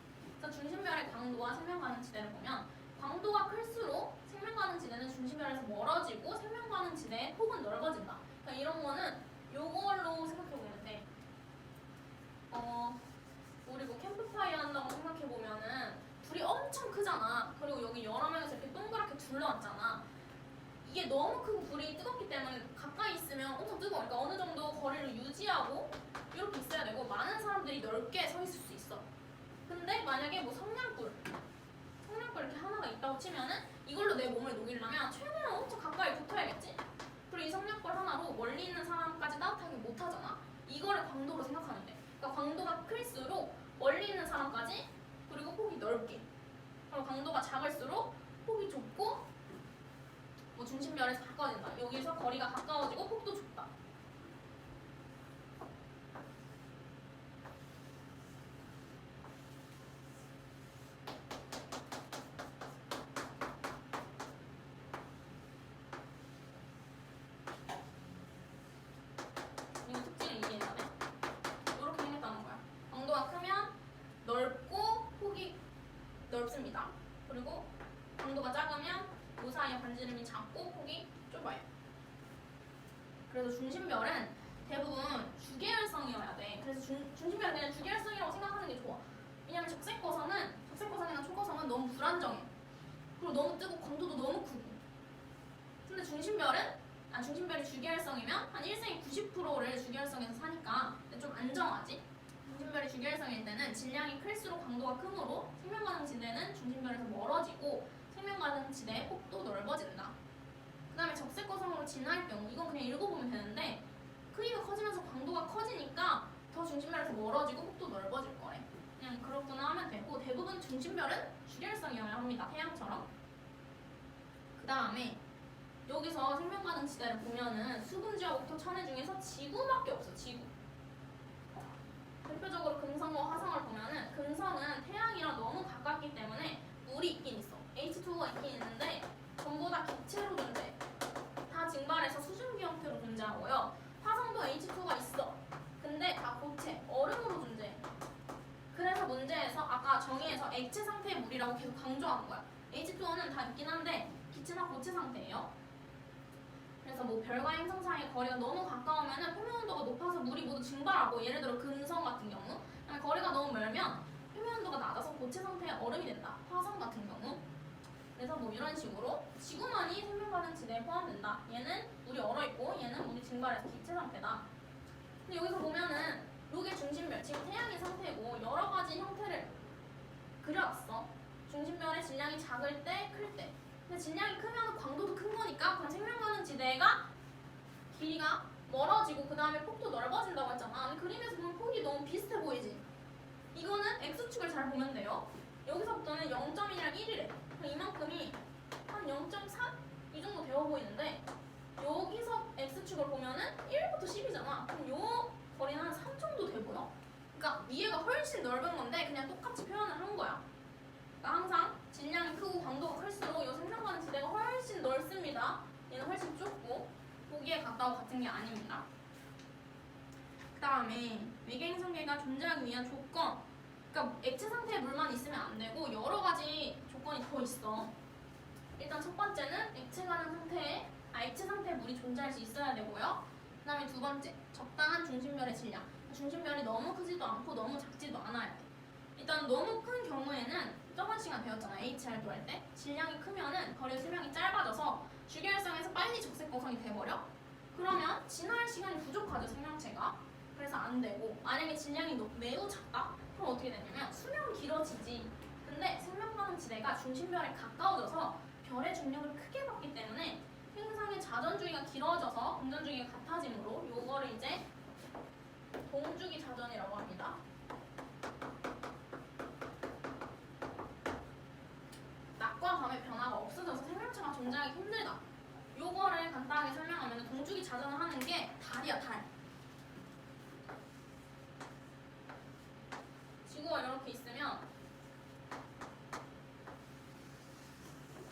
그래서 중심별의 광도와 생명 가능 지대를 보면 광도가 클수록 생명 가능 지대는 중심별에서 멀어지고 생명 가능 지대의 폭은 넓어진다. 그러니까 이런 거는 요걸로 생각해 보면 돼. 우리 뭐 캠프파이어 한다고 생각해 보면은 불이 엄청 크잖아. 그리고 여기 여러 명이서 이렇게 동그랗게 둘러왔잖아. 이게 너무 큰 불이 뜨겁기 때문에 가까이 있으면 엄청 뜨거우니까 어느 정도 거리를 유지하고 이렇게 있어야 되고 많은 사람들이 넓게 서 있을 수 있어. 근데 만약에 뭐 성냥불 이렇게 하나가 있다고 치면은 이걸로 내 몸을 녹이려면 최대한 엄청 가까이 붙어야겠지? 그리고 이 성냥불 하나로 멀리 있는 사람까지 따뜻하게 못 하잖아? 이거를 광도로 생각하면 돼. 그러니까 광도가 클수록 멀리 있는 사람까지, 그리고 폭이 넓게. 그리고 광도가 작을수록 폭이 좁고 뭐 중심별에서 가까워진다. 여기서 거리가 가까워지고 폭도 좁다. 이거 특징을 이해해야 돼. 이렇게 생겼다는 거야. 광도가 크면 넓고 폭이 넓습니다. 그리고 광도가 작으면 그 사이의 반지름이 작고 폭이 좁아요. 그래서 중심별은 대부분 주계열성이어야 돼. 그래서 중심별은 그냥 주계열성이라고 생각하는 게 좋아. 왜냐면 적색거성이나 초거성은 너무 불안정해. 그리고 너무 뜨고 광도도 너무 크고. 근데 중심별이 주계열성이면 한 일생의 90%를 주계열성에서 사니까 좀 안정하지. 중심별이 주계열성일 때는 질량이 클수록 광도가 크므로 생명 가능 지대는 중심별에서 멀어지고 생명 가능 지대의 폭도 넓어진다. 그 다음에 적색거성으로 진화할 경우, 이건 그냥 읽어보면 되는데 크기가 커지면서 광도가 커지니까 더 중심별에서 멀어지고 폭도 넓어질 거래. 그냥 그렇구나 하면 되고, 대부분 중심별은 주계열성이어야 합니다. 태양처럼. 그 다음에 여기서 생명 가능 지대를 보면은 수분지와 목토, 천해 중에서 지구밖에 없어. 지구. 대표적으로 금성과 화성을 보면은 금성은 태양이랑 너무 가깝기 때문에 물이 있긴 있어. H2O가 있긴 있는데 전부 다 기체로 존재해. 다 증발해서 수증기 형태로 존재하고요. 화성도 H2O가 있어. 근데 다 고체, 얼음으로 존재해. 그래서 문제에서 아까 정의에서 액체 상태의 물이라고 계속 강조하는 거야. H2O는 다 있긴 한데 기체나 고체 상태예요. 그래서 뭐 별과 행성 사이의 거리가 너무 가까우면은 표면 온도가 높아서 물이 모두 증발하고, 예를 들어 금성 같은 경우 거리가 너무 멀면 표면 온도가 낮아서 고체 상태의 얼음이 된다. 화성 같은 경우. 그래서 뭐 이런 식으로 지구만이 생명 가능 지대에 포함된다. 얘는 물이 얼어있고 얘는 물이 증발해서 기체 상태다. 근데 여기서 보면은 요게 중심별, 지금 태양의 상태고 여러 가지 형태를 그려놨어. 중심별의 질량이 작을 때, 클 때. 근데 질량이 크면 광도도 큰 거니까 그럼 생명 가능 지대가 길이가 멀어지고 그 다음에 폭도 넓어진다고 했잖아. 근데 그림에서 보면 폭이 너무 비슷해 보이지? 이거는 X축을 잘 보면 돼요. 여기서부터는 0.1이랑 1이래. 이만큼이 한 0.4? 이 정도 되어 보이는데 여기서 X축을 보면은 1부터 10이잖아. 그럼 요 거리는 한 3 정도 돼 보여. 그러니까 위에가 훨씬 넓은 건데 그냥 똑같이 표현을 한 거야. 그러니까 항상 질량이 크고 광도가 클수록 이 생명 가능 지대가 훨씬 넓습니다. 얘는 훨씬 좁고 보기에 같다고 같은 게 아닙니다. 그 다음에 외계 행성계가 존재하기 위한 조건, 그러니까 액체 상태의 물만 있으면 안 되고 여러 가지 조건이 더 있어. 일단 첫 번째는 액체 상태의 물이 존재할 수 있어야 되고요. 그 다음에 두 번째, 적당한 중심별의 질량. 중심별이 너무 크지도 않고 너무 작지도 않아야 돼. 일단 너무 큰 경우에는 저번 시간 배웠잖아. HR도 할 때 질량이 크면은 거리 수명이 짧아져서 주계열성에서 빨리 적색거성이 돼버려. 그러면 진화할 시간이 부족하죠, 생명체가. 그래서 안 되고, 만약에 질량이 매우 작다? 그럼 어떻게 되냐면 수명은 길어지지. 근데 생명 가능 지대가 중심별에 가까워져서 별의 중력을 크게 받기 때문에 행성의 자전주기가 길어져서 공전주기가 같아지므로 요거를 이제 동주기 자전이라고 합니다. 낮과 밤의 변화가 없어져서 생명체가 존재하기 힘들다. 요거를 간단하게 설명하면 동주기 자전을 하는 게 달이야, 달. 지구가 이렇게 있으면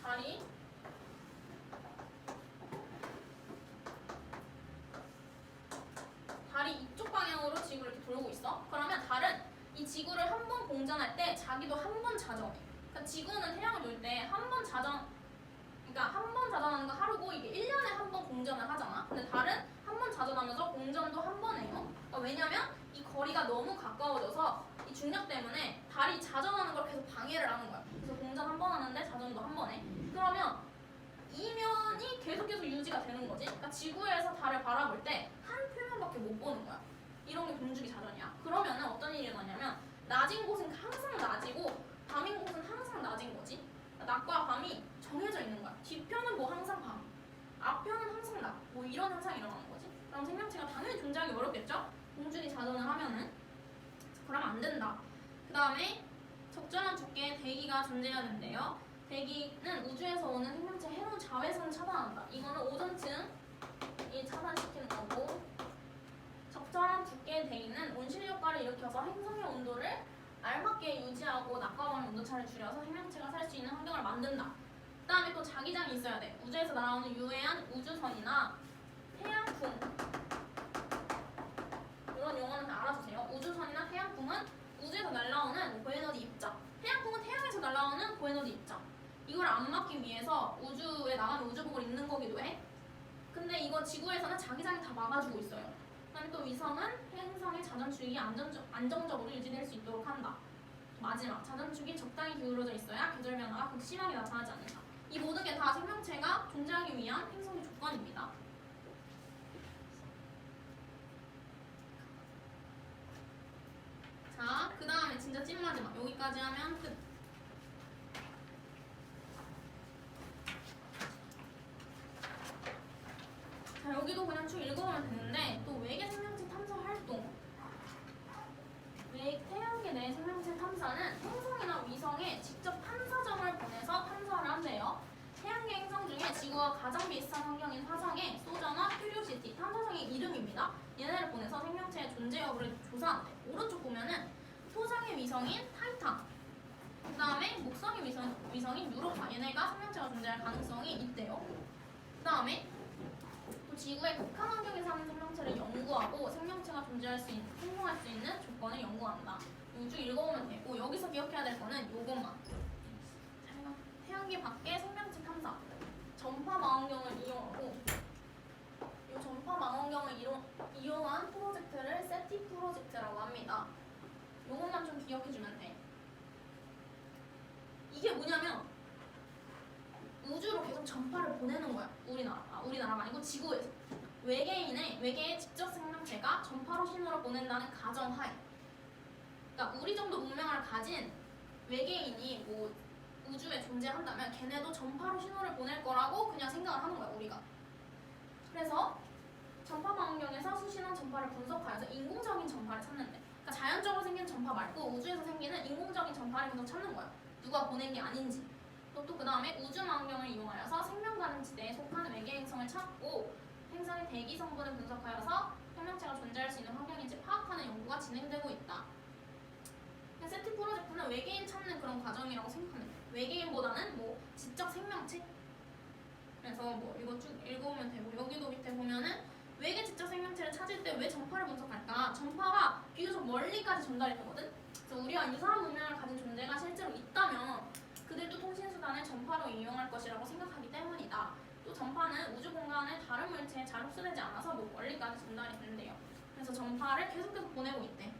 달이 이쪽 방향으로 지구를 이렇게 돌고 있어. 그러면 달은 이 지구를 한 번 공전할 때 자기도 한 번 자전해. 그러니까 지구는 태양을 돌 때 한 번 자전, 그러니까 한 번 자전하는 거 하루고 이게 1년에 한 번 공전을 하잖아. 근데 달은 한 번 자전하면서 공전도 한 번 해요. 그러니까 왜냐면 이 거리가 너무 가까워져서 이 중력 때문에 달이 자전하는 걸 계속 방해를 하는 거야. 그래서 공전 한 번 하는데 자전도 한 번 해. 그러면 이면이 계속 유지가 되는 거지. 그러니까 지구에서 달을 바라볼 때 한 표면밖에 못 보는 거야. 이런 게 동주기 자전이야. 그러면은 어떤 일이 일어나냐면 낮인 곳은 항상 낮이고 밤인 곳은 항상 낮인 거지. 그러니까 낮과 밤이 정해져 있는 거야. 뒤편은 뭐 항상 밤, 앞편은 항상 낮. 뭐 이런 현상이 일어나는 거지. 그럼 생명체가 당연히 존재하기 어렵겠죠? 동주기 자전을 하면은. 그러면 안 된다. 그 다음에 적절한 두께의 대기가 존재해야 된대요. 대기는 우주에서 오는 생명체 해로운 자외선을 차단한다. 이거는 오존층이 차단시키는 거고, 적절한 두께의 대기는 온실 효과를 일으켜서 행성의 온도를 알맞게 유지하고 낮과 밤의 온도차를 줄여서 생명체가 살 수 있는 환경을 만든다. 그 다음에 또 자기장이 있어야 돼. 우주에서 날아오는 유해한 우주선이나 태양풍, 이런 용어는 다 알아주세요. 우주선이나 태양풍은 우주에서 날아오는 고에너지 입자, 태양풍은 태양에서 날아오는 고에너지 입자. 이걸 안 막기 위해서 우주에 나가면 우주복을 입는 거기도 해. 근데 이거 지구에서는 자기장이 다 막아주고 있어요. 그다음에 또 위성은 행성의 자전축이 안정적으로 유지될 수 있도록 한다. 마지막, 자전축이 적당히 기울어져 있어야 계절 변화가 극심하게 나타나지 않는다. 이 모든 게 다 생명체가 존재하기 위한 행성의 조건입니다. 자, 그 다음에 진짜 찐 마지막. 여기까지 하면 끝. 자, 여기도 그냥 쭉 읽어보면 되는데, 또 외계 생명체 탐사 활동. 태양계 내 생명체 탐사는 행성이나 위성에 직접 탐사정을 보내서 탐사를 한대요. 태양계 행성 중에 지구와 가장 비슷한 환경인 화성의 소저나 큐리오시티, 탐사정의 이름입니다. 얘네를 보내서 생명체의 존재 여부를 조사한대. 오른쪽 보면은 토성의 위성인 타이탄, 그 다음에 목성의 위성인 유로파, 얘네가 생명체가 존재할 가능성이 있대요. 그 다음에 또 지구의 극한 환경에 사는 생명체를 연구하고 생명체가 존재할 수 있는, 생성할 수 있는 조건을 연구한다. 우주 읽어보면 되고, 여기서 기억해야 될 거는 요것만. 태양계 밖의 생명체 탐사. 전파 망원경을 이용하고, 이 전파 망원경을 이용한 프로젝트를 세티 프로젝트라고 합니다. 요것만 좀 기억해주면 돼. 이게 뭐냐면 우주로 계속 전파를 보내는 거야. 우리나라가 아니고 지구에서. 외계의 직접 생명체가 전파로 신호를 보낸다는 가정하에. 그러니까 우리 정도 문명을 가진 외계인이 뭐 우주에 존재한다면 걔네도 전파로 신호를 보낼 거라고 그냥 생각을 하는 거야, 우리가. 그래서 전파 망원경에서 수신한 전파를 분석하여서 인공적인 전파를 찾는데, 그러니까 자연적으로 생긴 전파 말고 우주에서 생기는 인공적인 전파를 계속 찾는 거야. 누가 보낸 게 아닌지. 또 그 다음에 우주 망원경을 이용하여서 생명 가능 지대에 속하는 외계 행성을 찾고 행성의 대기 성분을 분석하여서 생명체가 존재할 수 있는 환경인지 파악하는 연구가 진행되고 있다. 세티 프로젝트는 외계인 찾는 그런 과정이라고 생각하면 돼. 외계인보다는 뭐 지적 생명체. 그래서 뭐 이거 쭉 읽어보면 되고, 여기도 밑에 보면은 외계 지적 생명체를 찾을 때 왜 전파를 분석할까? 전파가 비교적 멀리까지 전달이 되거든. 그래서 우리와 유사한 문명을 가진 존재가 실제로 있다면 그들도 통신수단을 전파로 이용할 것이라고 생각하기 때문이다. 또 전파는 우주 공간의 다른 물체에 잘 흡수되지 않아서 뭐 멀리까지 전달이 된대요. 그래서 전파를 계속해서 보내고 있대.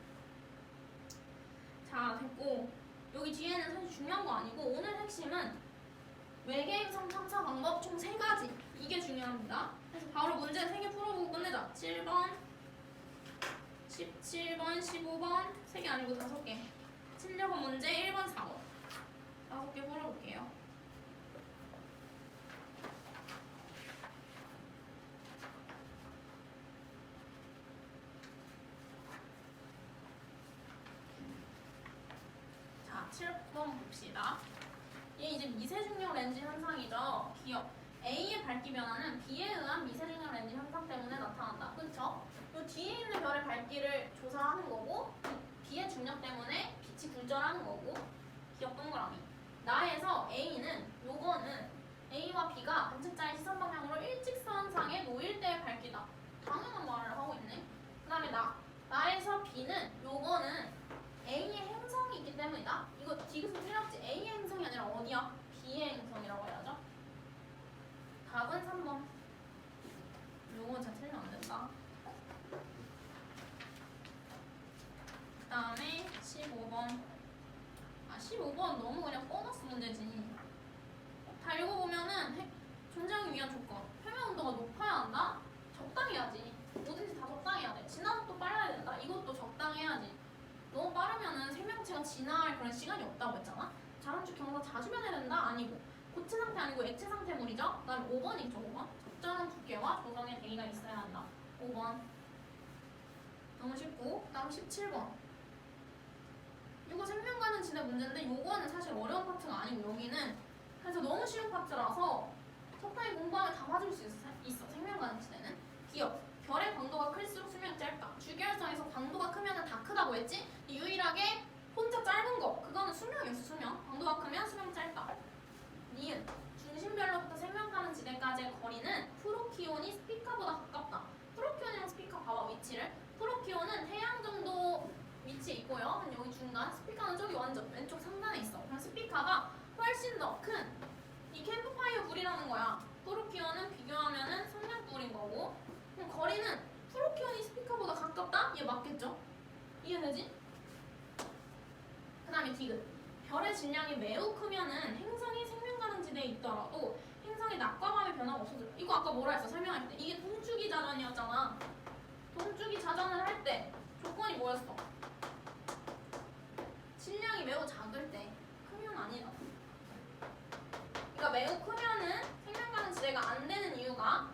자, 됐고, 여기 뒤에는 사실 중요한 거 아니고 오늘 핵심은 외계 행성 탐사 방법 총 3가지. 이게 중요합니다. 그래서 바로 문제 3개 풀어보고 끝내자. 7번, 17번, 15번, 3개 아니고 5개. 7번 문제 1번, 4번. 5개 풀어볼게요. 7번 봅시다. 얘 이제 미세중력 렌즈 현상이죠. 기억. A의 밝기 변화는 B에 의한 미세중력 렌즈 현상 때문에 나타난다. 그렇죠? 이 뒤에 있는 별의 밝기를 조사하는 거고 B의 중력 때문에 빛이 굴절하는 거고 기억 동그라미. 나에서 A는 요거는 A와 B가 관측자의 시선 방향으로 일직선상에 놓일 때의 밝기다. 당연한 말을 하고 있네. 그 다음에 나에서 B는 요거는 A의 행성이 있기 때문이다. 이거 디귿은 틀렸지. A의 행성이 아니라 어디야? B의 행성이라고 해야죠. 답은 3번. 요건 진짜 틀리면 안 된다. 그 다음에 15번. 15번 너무 그냥 보너스 문제지. 다 읽어보면은 존재하기 위한 조건. 표면 온도가 높아야 한다? 적당히 해야지. 뭐든지 다 적당히 해야 돼. 진화 속도 빨라야 된다. 이것도 적당히 해야지. 너무 빠르면은 생명체가 진화할 그런 시간이 없다고 했잖아. 자연축 경사 자주 변해야 된다? 아니고. 고체 상태 아니고 액체 상태 물이죠. 그다음에 5번이죠. 5번. 적절한 두께와 조성의 대기가 있어야 한다. 5번. 너무 쉽고. 그다음 17번. 이거 생명과는 진짜 문제인데 요거는 사실 어려운 파트가 아니고 여기는 그래서 너무 쉬운 파트라서 적당히 공부하면 다 맞을 수 있어. 생명과는 진에는. 기억. 별의 광도가 클수록 수명이 짧다. 주기활성에서 광도가 크면 다 크다고 했지? 유일하게 혼자 짧은 거 그거는 수명이었어. 수명. 광도가 크면 수명이 짧다. 니은. 중심별로부터 생명가능 지대까지의 거리는 프로키온이 스피카보다 가깝다. 프로키온이랑 스피카 봐봐 위치를. 프로키온은 태양 정도 위치에 있고요. 여기 중간. 스피카는 저기 완전 왼쪽 상단에 있어. 그럼 스피카가 훨씬 더 큰 이 캠프파이어 불이라는 거야. 프로키온은 비교하면은 성냥불인 거고. 그럼 거리는 프로키온이 스피카보다 가깝다? 얘 맞겠죠? 이해되지? 그 다음에 디귿. 별의 질량이 매우 크면은 행성이 생명가능 지대에 있더라도 행성의 낮과 밤의 변화가 없어져. 이거 아까 뭐라 했어? 설명할 때. 이게 동주기 자전이었잖아. 동주기 자전을 할 때 조건이 뭐였어? 질량이 매우 작을 때. 크면 아니다. 그러니까 매우 크면은 생명가능 지대가 안 되는 이유가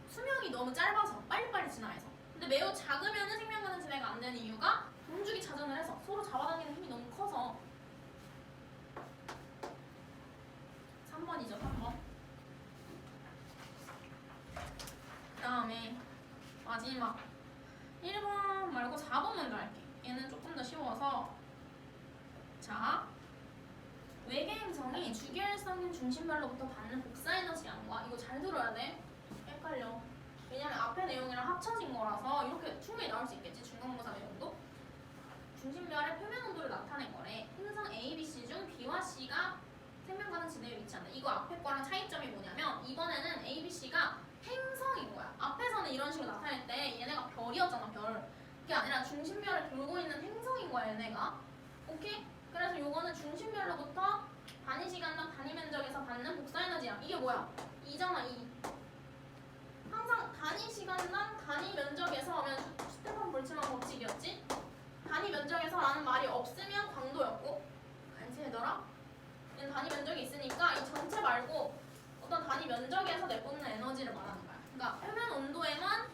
수명이 너무 짧아서 빨리빨리 진화해서. 근데 매우 작으면은 생명가능 지대가 안 되는 이유가 동주기 자전을 해서 서로 잡아당기는 힘이 너무 커서. 3번이죠. 3번. 그 다음에 마지막 1번 말고 4번 먼저 할게. 얘는 조금 더 쉬워서. 자, 외계 행성이 주기활성인 중심별로부터 받는 복사에너지량과 이거 잘 들어야 돼. 헷갈려. 왜냐면 앞에 내용이랑 합쳐진 거라서 이렇게 충분히 나올 수 있겠지. 중간고사 내용도. 중심별의 표면 온도를 나타낸 거래. 행성 A, B, C 중 B와 C가 생명가능 지대에 위치한다. 이거 앞에 거랑 차이점이 뭐냐면 이번에는 A, B, C가 행성인 거야. 앞에서는 이런 식으로 나타낼 때 얘네가 별이었잖아. 별. 그게 아니라 중심별을 돌고 있는 행성인 거야. 얘네가. 오케이? 그래서 요거는 중심별로부터 단위 시간당 단위 면적에서 받는 복사에너지야. 이게 뭐야? 2잖아. 2. 항상 단위 시간당 단위 면적에서 하면 스테판 볼츠만 법칙이었지? 단위 면적에서라는 말이 없으면 광도였고. 알지 얘들아? 얘는 단위 면적이 있으니까 이 전체 말고 어떤 단위 면적에서 내뿜는 에너지를 말하는 거야. 그러니까 표면 온도에만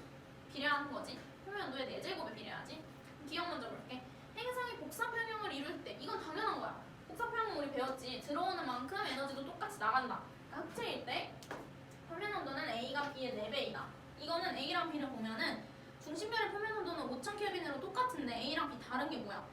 비례하는 거지. 표면 온도의 4제곱에 비례하지. 기억 먼저 볼게. 행성이 복사평형을 이룰 때 이건 당연한 거야. 복사평형 우리 배웠지. 들어오는 만큼 에너지도 똑같이 나간다. 그러니까 흡체일 때 표면 온도는 A가 B의 4배이다. 이거는 A랑 B를 보면은 중심별의 표면 온도는 5000켈빈으로 똑같은데 A랑 B 다른 게 뭐야?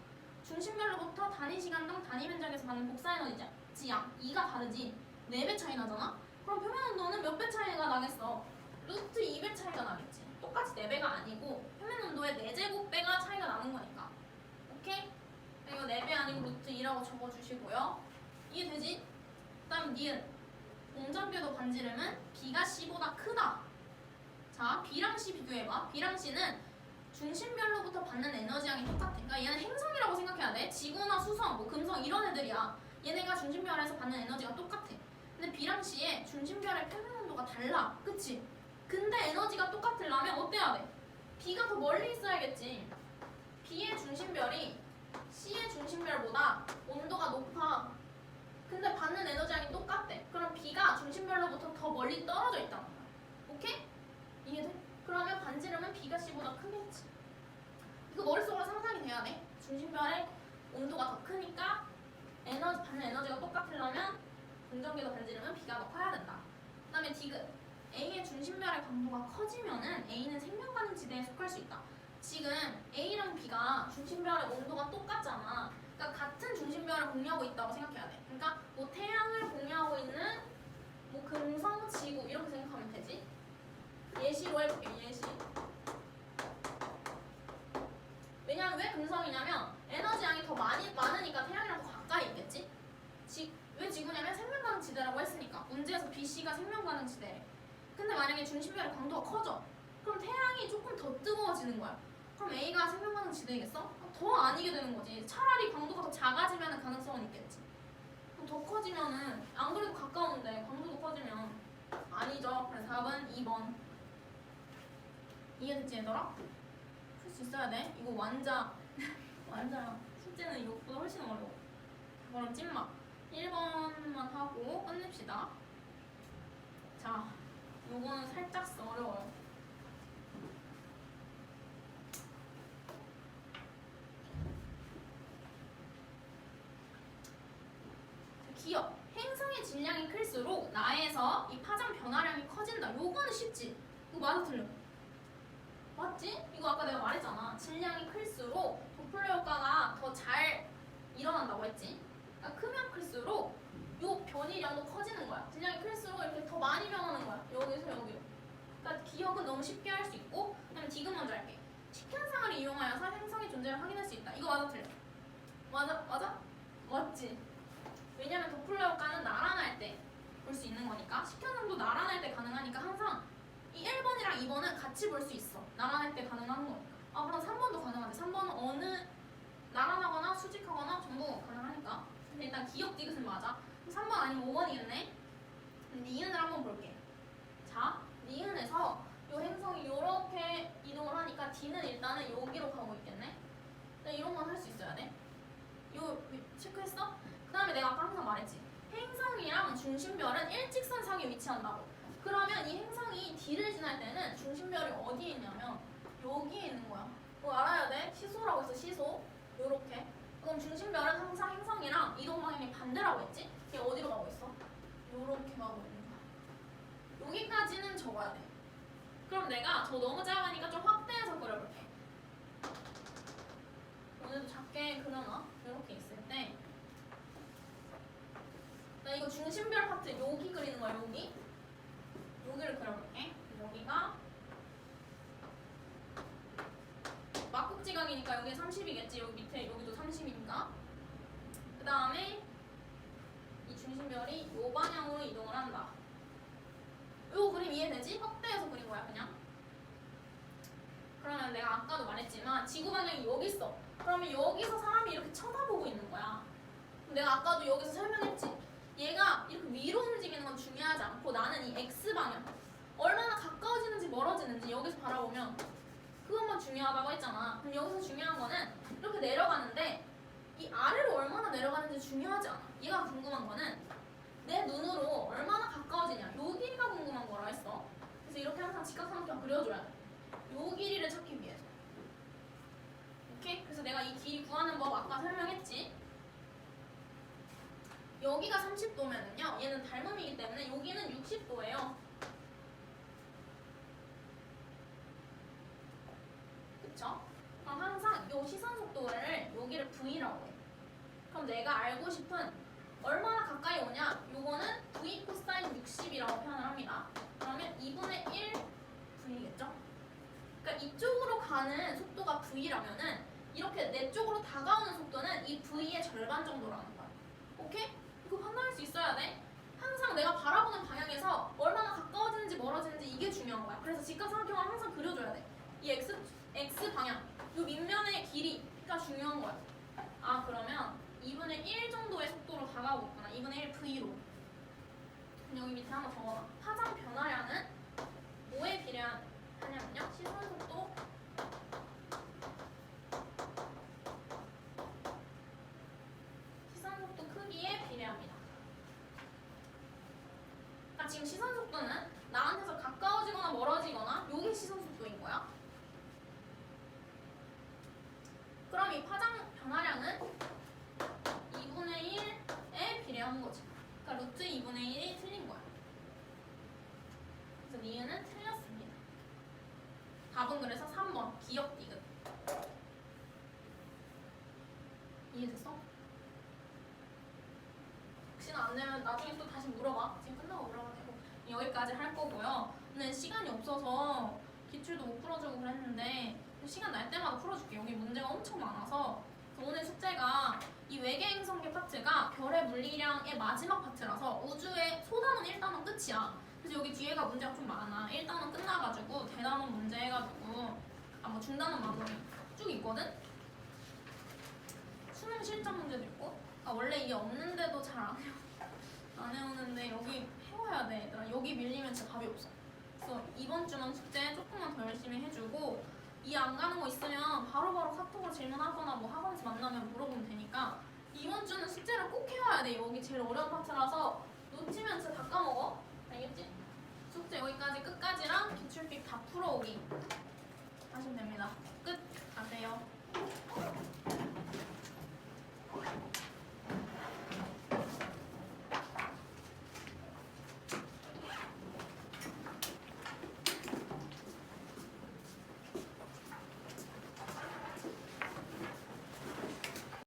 중심별로부터 단위 시간당 단위 면적에서 받는 복사에너지야. 2가 다르지. 4배 차이 나잖아? 그럼 표면 온도는 몇 배 차이가 나겠어? 루트 2배 차이가 나겠지. 똑같이 4배가 아니고 표면 온도의 4제곱배가 차이가 나는 거니까. 오케이? 이거 4배 아니고 루트 2라고 적어주시고요. 이해되지? 그 다음 니은. 공전궤도 반지름은 B가 C보다 크다. 자, B랑 C 비교해봐. B랑 C는 중심별로부터 받는 에너지량이 똑같아. 그러니까 얘는 행성이라고 생각해야 돼. 지구나 수성, 뭐 금성 이런 애들이야. 얘네가 중심별에서 받는 에너지가 똑같아. 근데 B랑 C의 중심별의 표면 온도가 달라. 그치? 근데 에너지가 똑같으려면 어때야 돼? B가 더 멀리 있어야겠지. B의 중심별이 C의 중심별보다 온도가 높아. 근데 받는 에너지량이 똑같대. 그럼 B가 중심별로부터 더 멀리 떨어져 있다는 거야. 오케이? 이해돼? 그러면 반지름은 B가 C보다 크겠지. 이거 머릿속으로 상상이 돼야 돼. 중심별의 온도가 더 크니까 받는 에너지가 똑같으려면 긍정계도 반지름은 B가 더 커야 된다. 그 다음에 디귿. A의 중심별의 강도가 커지면은 A는 생명가능 지대에 속할 수 있다. 지금 A랑 B가 중심별의 온도가 똑같잖아. 그러니까 같은 중심별을 공유하고 있다고 생각해야 돼. 그러니까 뭐 태양을 공유하고 있는 뭐 금성, 지구 이렇게 생각하면 되지. 예시로 해볼게. 예시. 왜냐면 왜 금성이냐면 에너지 양이 더 많으니까 태양이랑 더 가까이 있겠지. 왜 지구냐면 생명가능 지대라고 했으니까. 문제에서 BC가 생명가능 지대. 근데 만약에 중심별의 강도가 커져. 그럼 태양이 조금 더 뜨거워지는 거야. 그럼 A가 생명가능 지대이겠어? 더 아니게 되는 거지. 차라리 강도가 더 작아지면 가능성은 있겠지. 그럼 더 커지면은 안 그래도 가까운데 강도도 커지면 아니죠. 그래서 답은 2번. 이해됐지 얘들아? 풀 수 있어야 돼. 이거 완자야. 숙제는 이것보다 훨씬 어려워. 그럼 찐막 1번만 하고 끝냅시다. 자, 요거는 살짝 어려워요. 기억. 행성의 질량이 클수록 나에서 이 파장 변화량이 커진다. 요거는 쉽지. 이거 맞아 틀려? 맞지? 이거 아까 내가 말했잖아. 질량이 클수록 도플러 효과가 더 잘 일어난다고 했지. 그러니까 크면 클수록 요 변이량도 커지는 거야. 질량이 클수록 이렇게 더 많이 변하는 거야. 여기서 여기로. 그러니까 기억은 너무 쉽게 할 수 있고, 그다음에 디귿 먼저 할게. 식현상을 이용하여서 행성의 존재를 확인할 수 있다. 이거 맞아 틀려? 맞아? 맞지? 왜냐면 도플러 효과는 나란할 때 볼 수 있는 거니까. 식현상도 나란할 때 가능하니까 항상 이 1번이랑 2번은 같이 볼 수 있어. 나란할 때 가능한 거니까. 아, 그럼 3번도 가능한데 3번은 어느 나란하거나 수직하거나 전부 가능하니까. 근데 일단 기억 디귿은 맞아. 3번 아니면 5번이겠네. 니은을 한번 볼게. 자, 니은에서 이 행성이 이렇게 이동을 하니까 D는 일단은 여기로 가고 있겠네. 이런 건 할 수 있어야 돼. 요 체크했어? 그 다음에 내가 아까 항상 말했지. 행성이랑 중심별은 일직선상에 위치한다고. 그러면 이 행성이 D를 지날 때는 중심별이 어디에 있냐면 여기에 있는 거야. 그거 알아야 돼. 시소라고 했어. 시소. 요렇게. 그럼 중심별은 항상 행성이랑 이동 방향이 반대라고 했지? 걔 어디로 가고 있어? 요렇게 가고 있는 거야. 여기까지는 적어야 돼. 그럼 내가 저 너무 작으니까 좀 확대해서 그려볼게. 오늘도 작게 그려놔. 이렇게 있을 때 나 이거 중심별 파트 여기 그리는 거야. 여기를 그려볼게. 여기가 막국지각이니까 여기 30이겠지. 여기 밑에 여기도 30이니까. 그 다음에 이 중심별이 요 방향으로 이동을 한다. 요 그림 이해되지? 확대해서 그린 거야 그냥. 그러면 내가 아까도 말했지만 지구 방향이 여기 있어. 그러면 여기서 사람이 이렇게 쳐다보고 있는 거야. 내가 아까도 여기서 설명했지. 얘가 이렇게 위로 움직이는 건 중요하지 않고 나는 이 X방향 얼마나 가까워지는지 멀어지는지 여기서 바라보면 그것만 중요하다고 했잖아. 그럼 여기서 중요한 거는 이렇게 내려가는데 이 아래로 얼마나 내려가는지 중요하지 않아. 얘가 궁금한 거는 내 눈으로 얼마나 가까워지냐. 요 길이가 궁금한 거라 했어. 그래서 이렇게 항상 직각삼각형 그려줘야 돼. 요 길이를 찾기 위해서. 오케이? 그래서 내가 이 길이 구하는 법 아까 설명했지. 여기가 30도면은요. 얘는 닮음이기 때문에 여기는 60도예요. 그쵸? 그럼 항상 요 시선 속도를 여기를 V라고 해. 그럼 내가 알고 싶은 얼마나 가까이 오냐? 요거는 V 코사인 60이라고 표현을 합니다. 그러면 2분의 1 V겠죠? 그러니까 이쪽으로 가는 속도가 V라면은 이렇게 내 쪽으로 다가오는 속도는 이 V의 절반 정도라는 거야. 오케이? 이거 판단할 수 있어야 돼. 항상 내가 바라보는 방향에서 얼마나 가까워지는지 멀어지는지 이게 중요한 거야. 그래서 직각삼각형을 항상 그려줘야 돼. 이 X 방향, 이 밑면의 길이가 중요한 거야. 아, 그러면 2분의 1 정도의 속도로 다가오고 있구나. 2분의 1 V로. 여기 밑에 한번 적어놔. 파장 변화량은 뭐에 비례하냐면요. 시선 속도 크기에 비례합니다. 그러니까 지금 시선 속도는 나한테서 가까워지거나 멀어지거나 요게 시선 속도인 거야. 그럼 이 파장 변화량은 2분의 1 한 거지. 그러니까 루트 2분의 1이 틀린 거야. 그래서 니은은 틀렸습니다. 답은 그래서 3번 기역 디귿. 이해됐어? 혹시나 안 되면 나중에 또 다시 물어봐. 지금 끝나고 물어봐도 되고. 여기까지 할 거고요. 오늘 시간이 없어서 기출도 못 풀어주고 그랬는데 시간 날 때마다 풀어줄게. 여기 문제가 엄청 많아서. 그래서 오늘 숙제가 이 외계 행성계 파트가 별의 물리량의 마지막 파트라서 우주의 소단원 1단원 끝이야. 그래서 여기 뒤에가 문제가 좀 많아. 1단원 끝나가지고 대단원 문제 해가지고 뭐 중단원 마무리 쭉 있거든? 수능 실전 문제도 있고. 원래 이게 없는데도 잘 안 해오는데 여기 해와야 돼. 얘들아. 여기 밀리면 진짜 답이 없어. 그래서 이번 주는 숙제 조금만 더 열심히 해주고 이해 안 가는 거 있으면 바로바로 카톡으로 질문하거나 뭐 학원에서 만나면 물어보면 되니까 이번 주는 숙제를 꼭 해와야 돼. 여기 제일 어려운 파트라서 놓치면 진짜 다 까먹어. 알겠지? 숙제 여기까지 끝까지랑 기출픽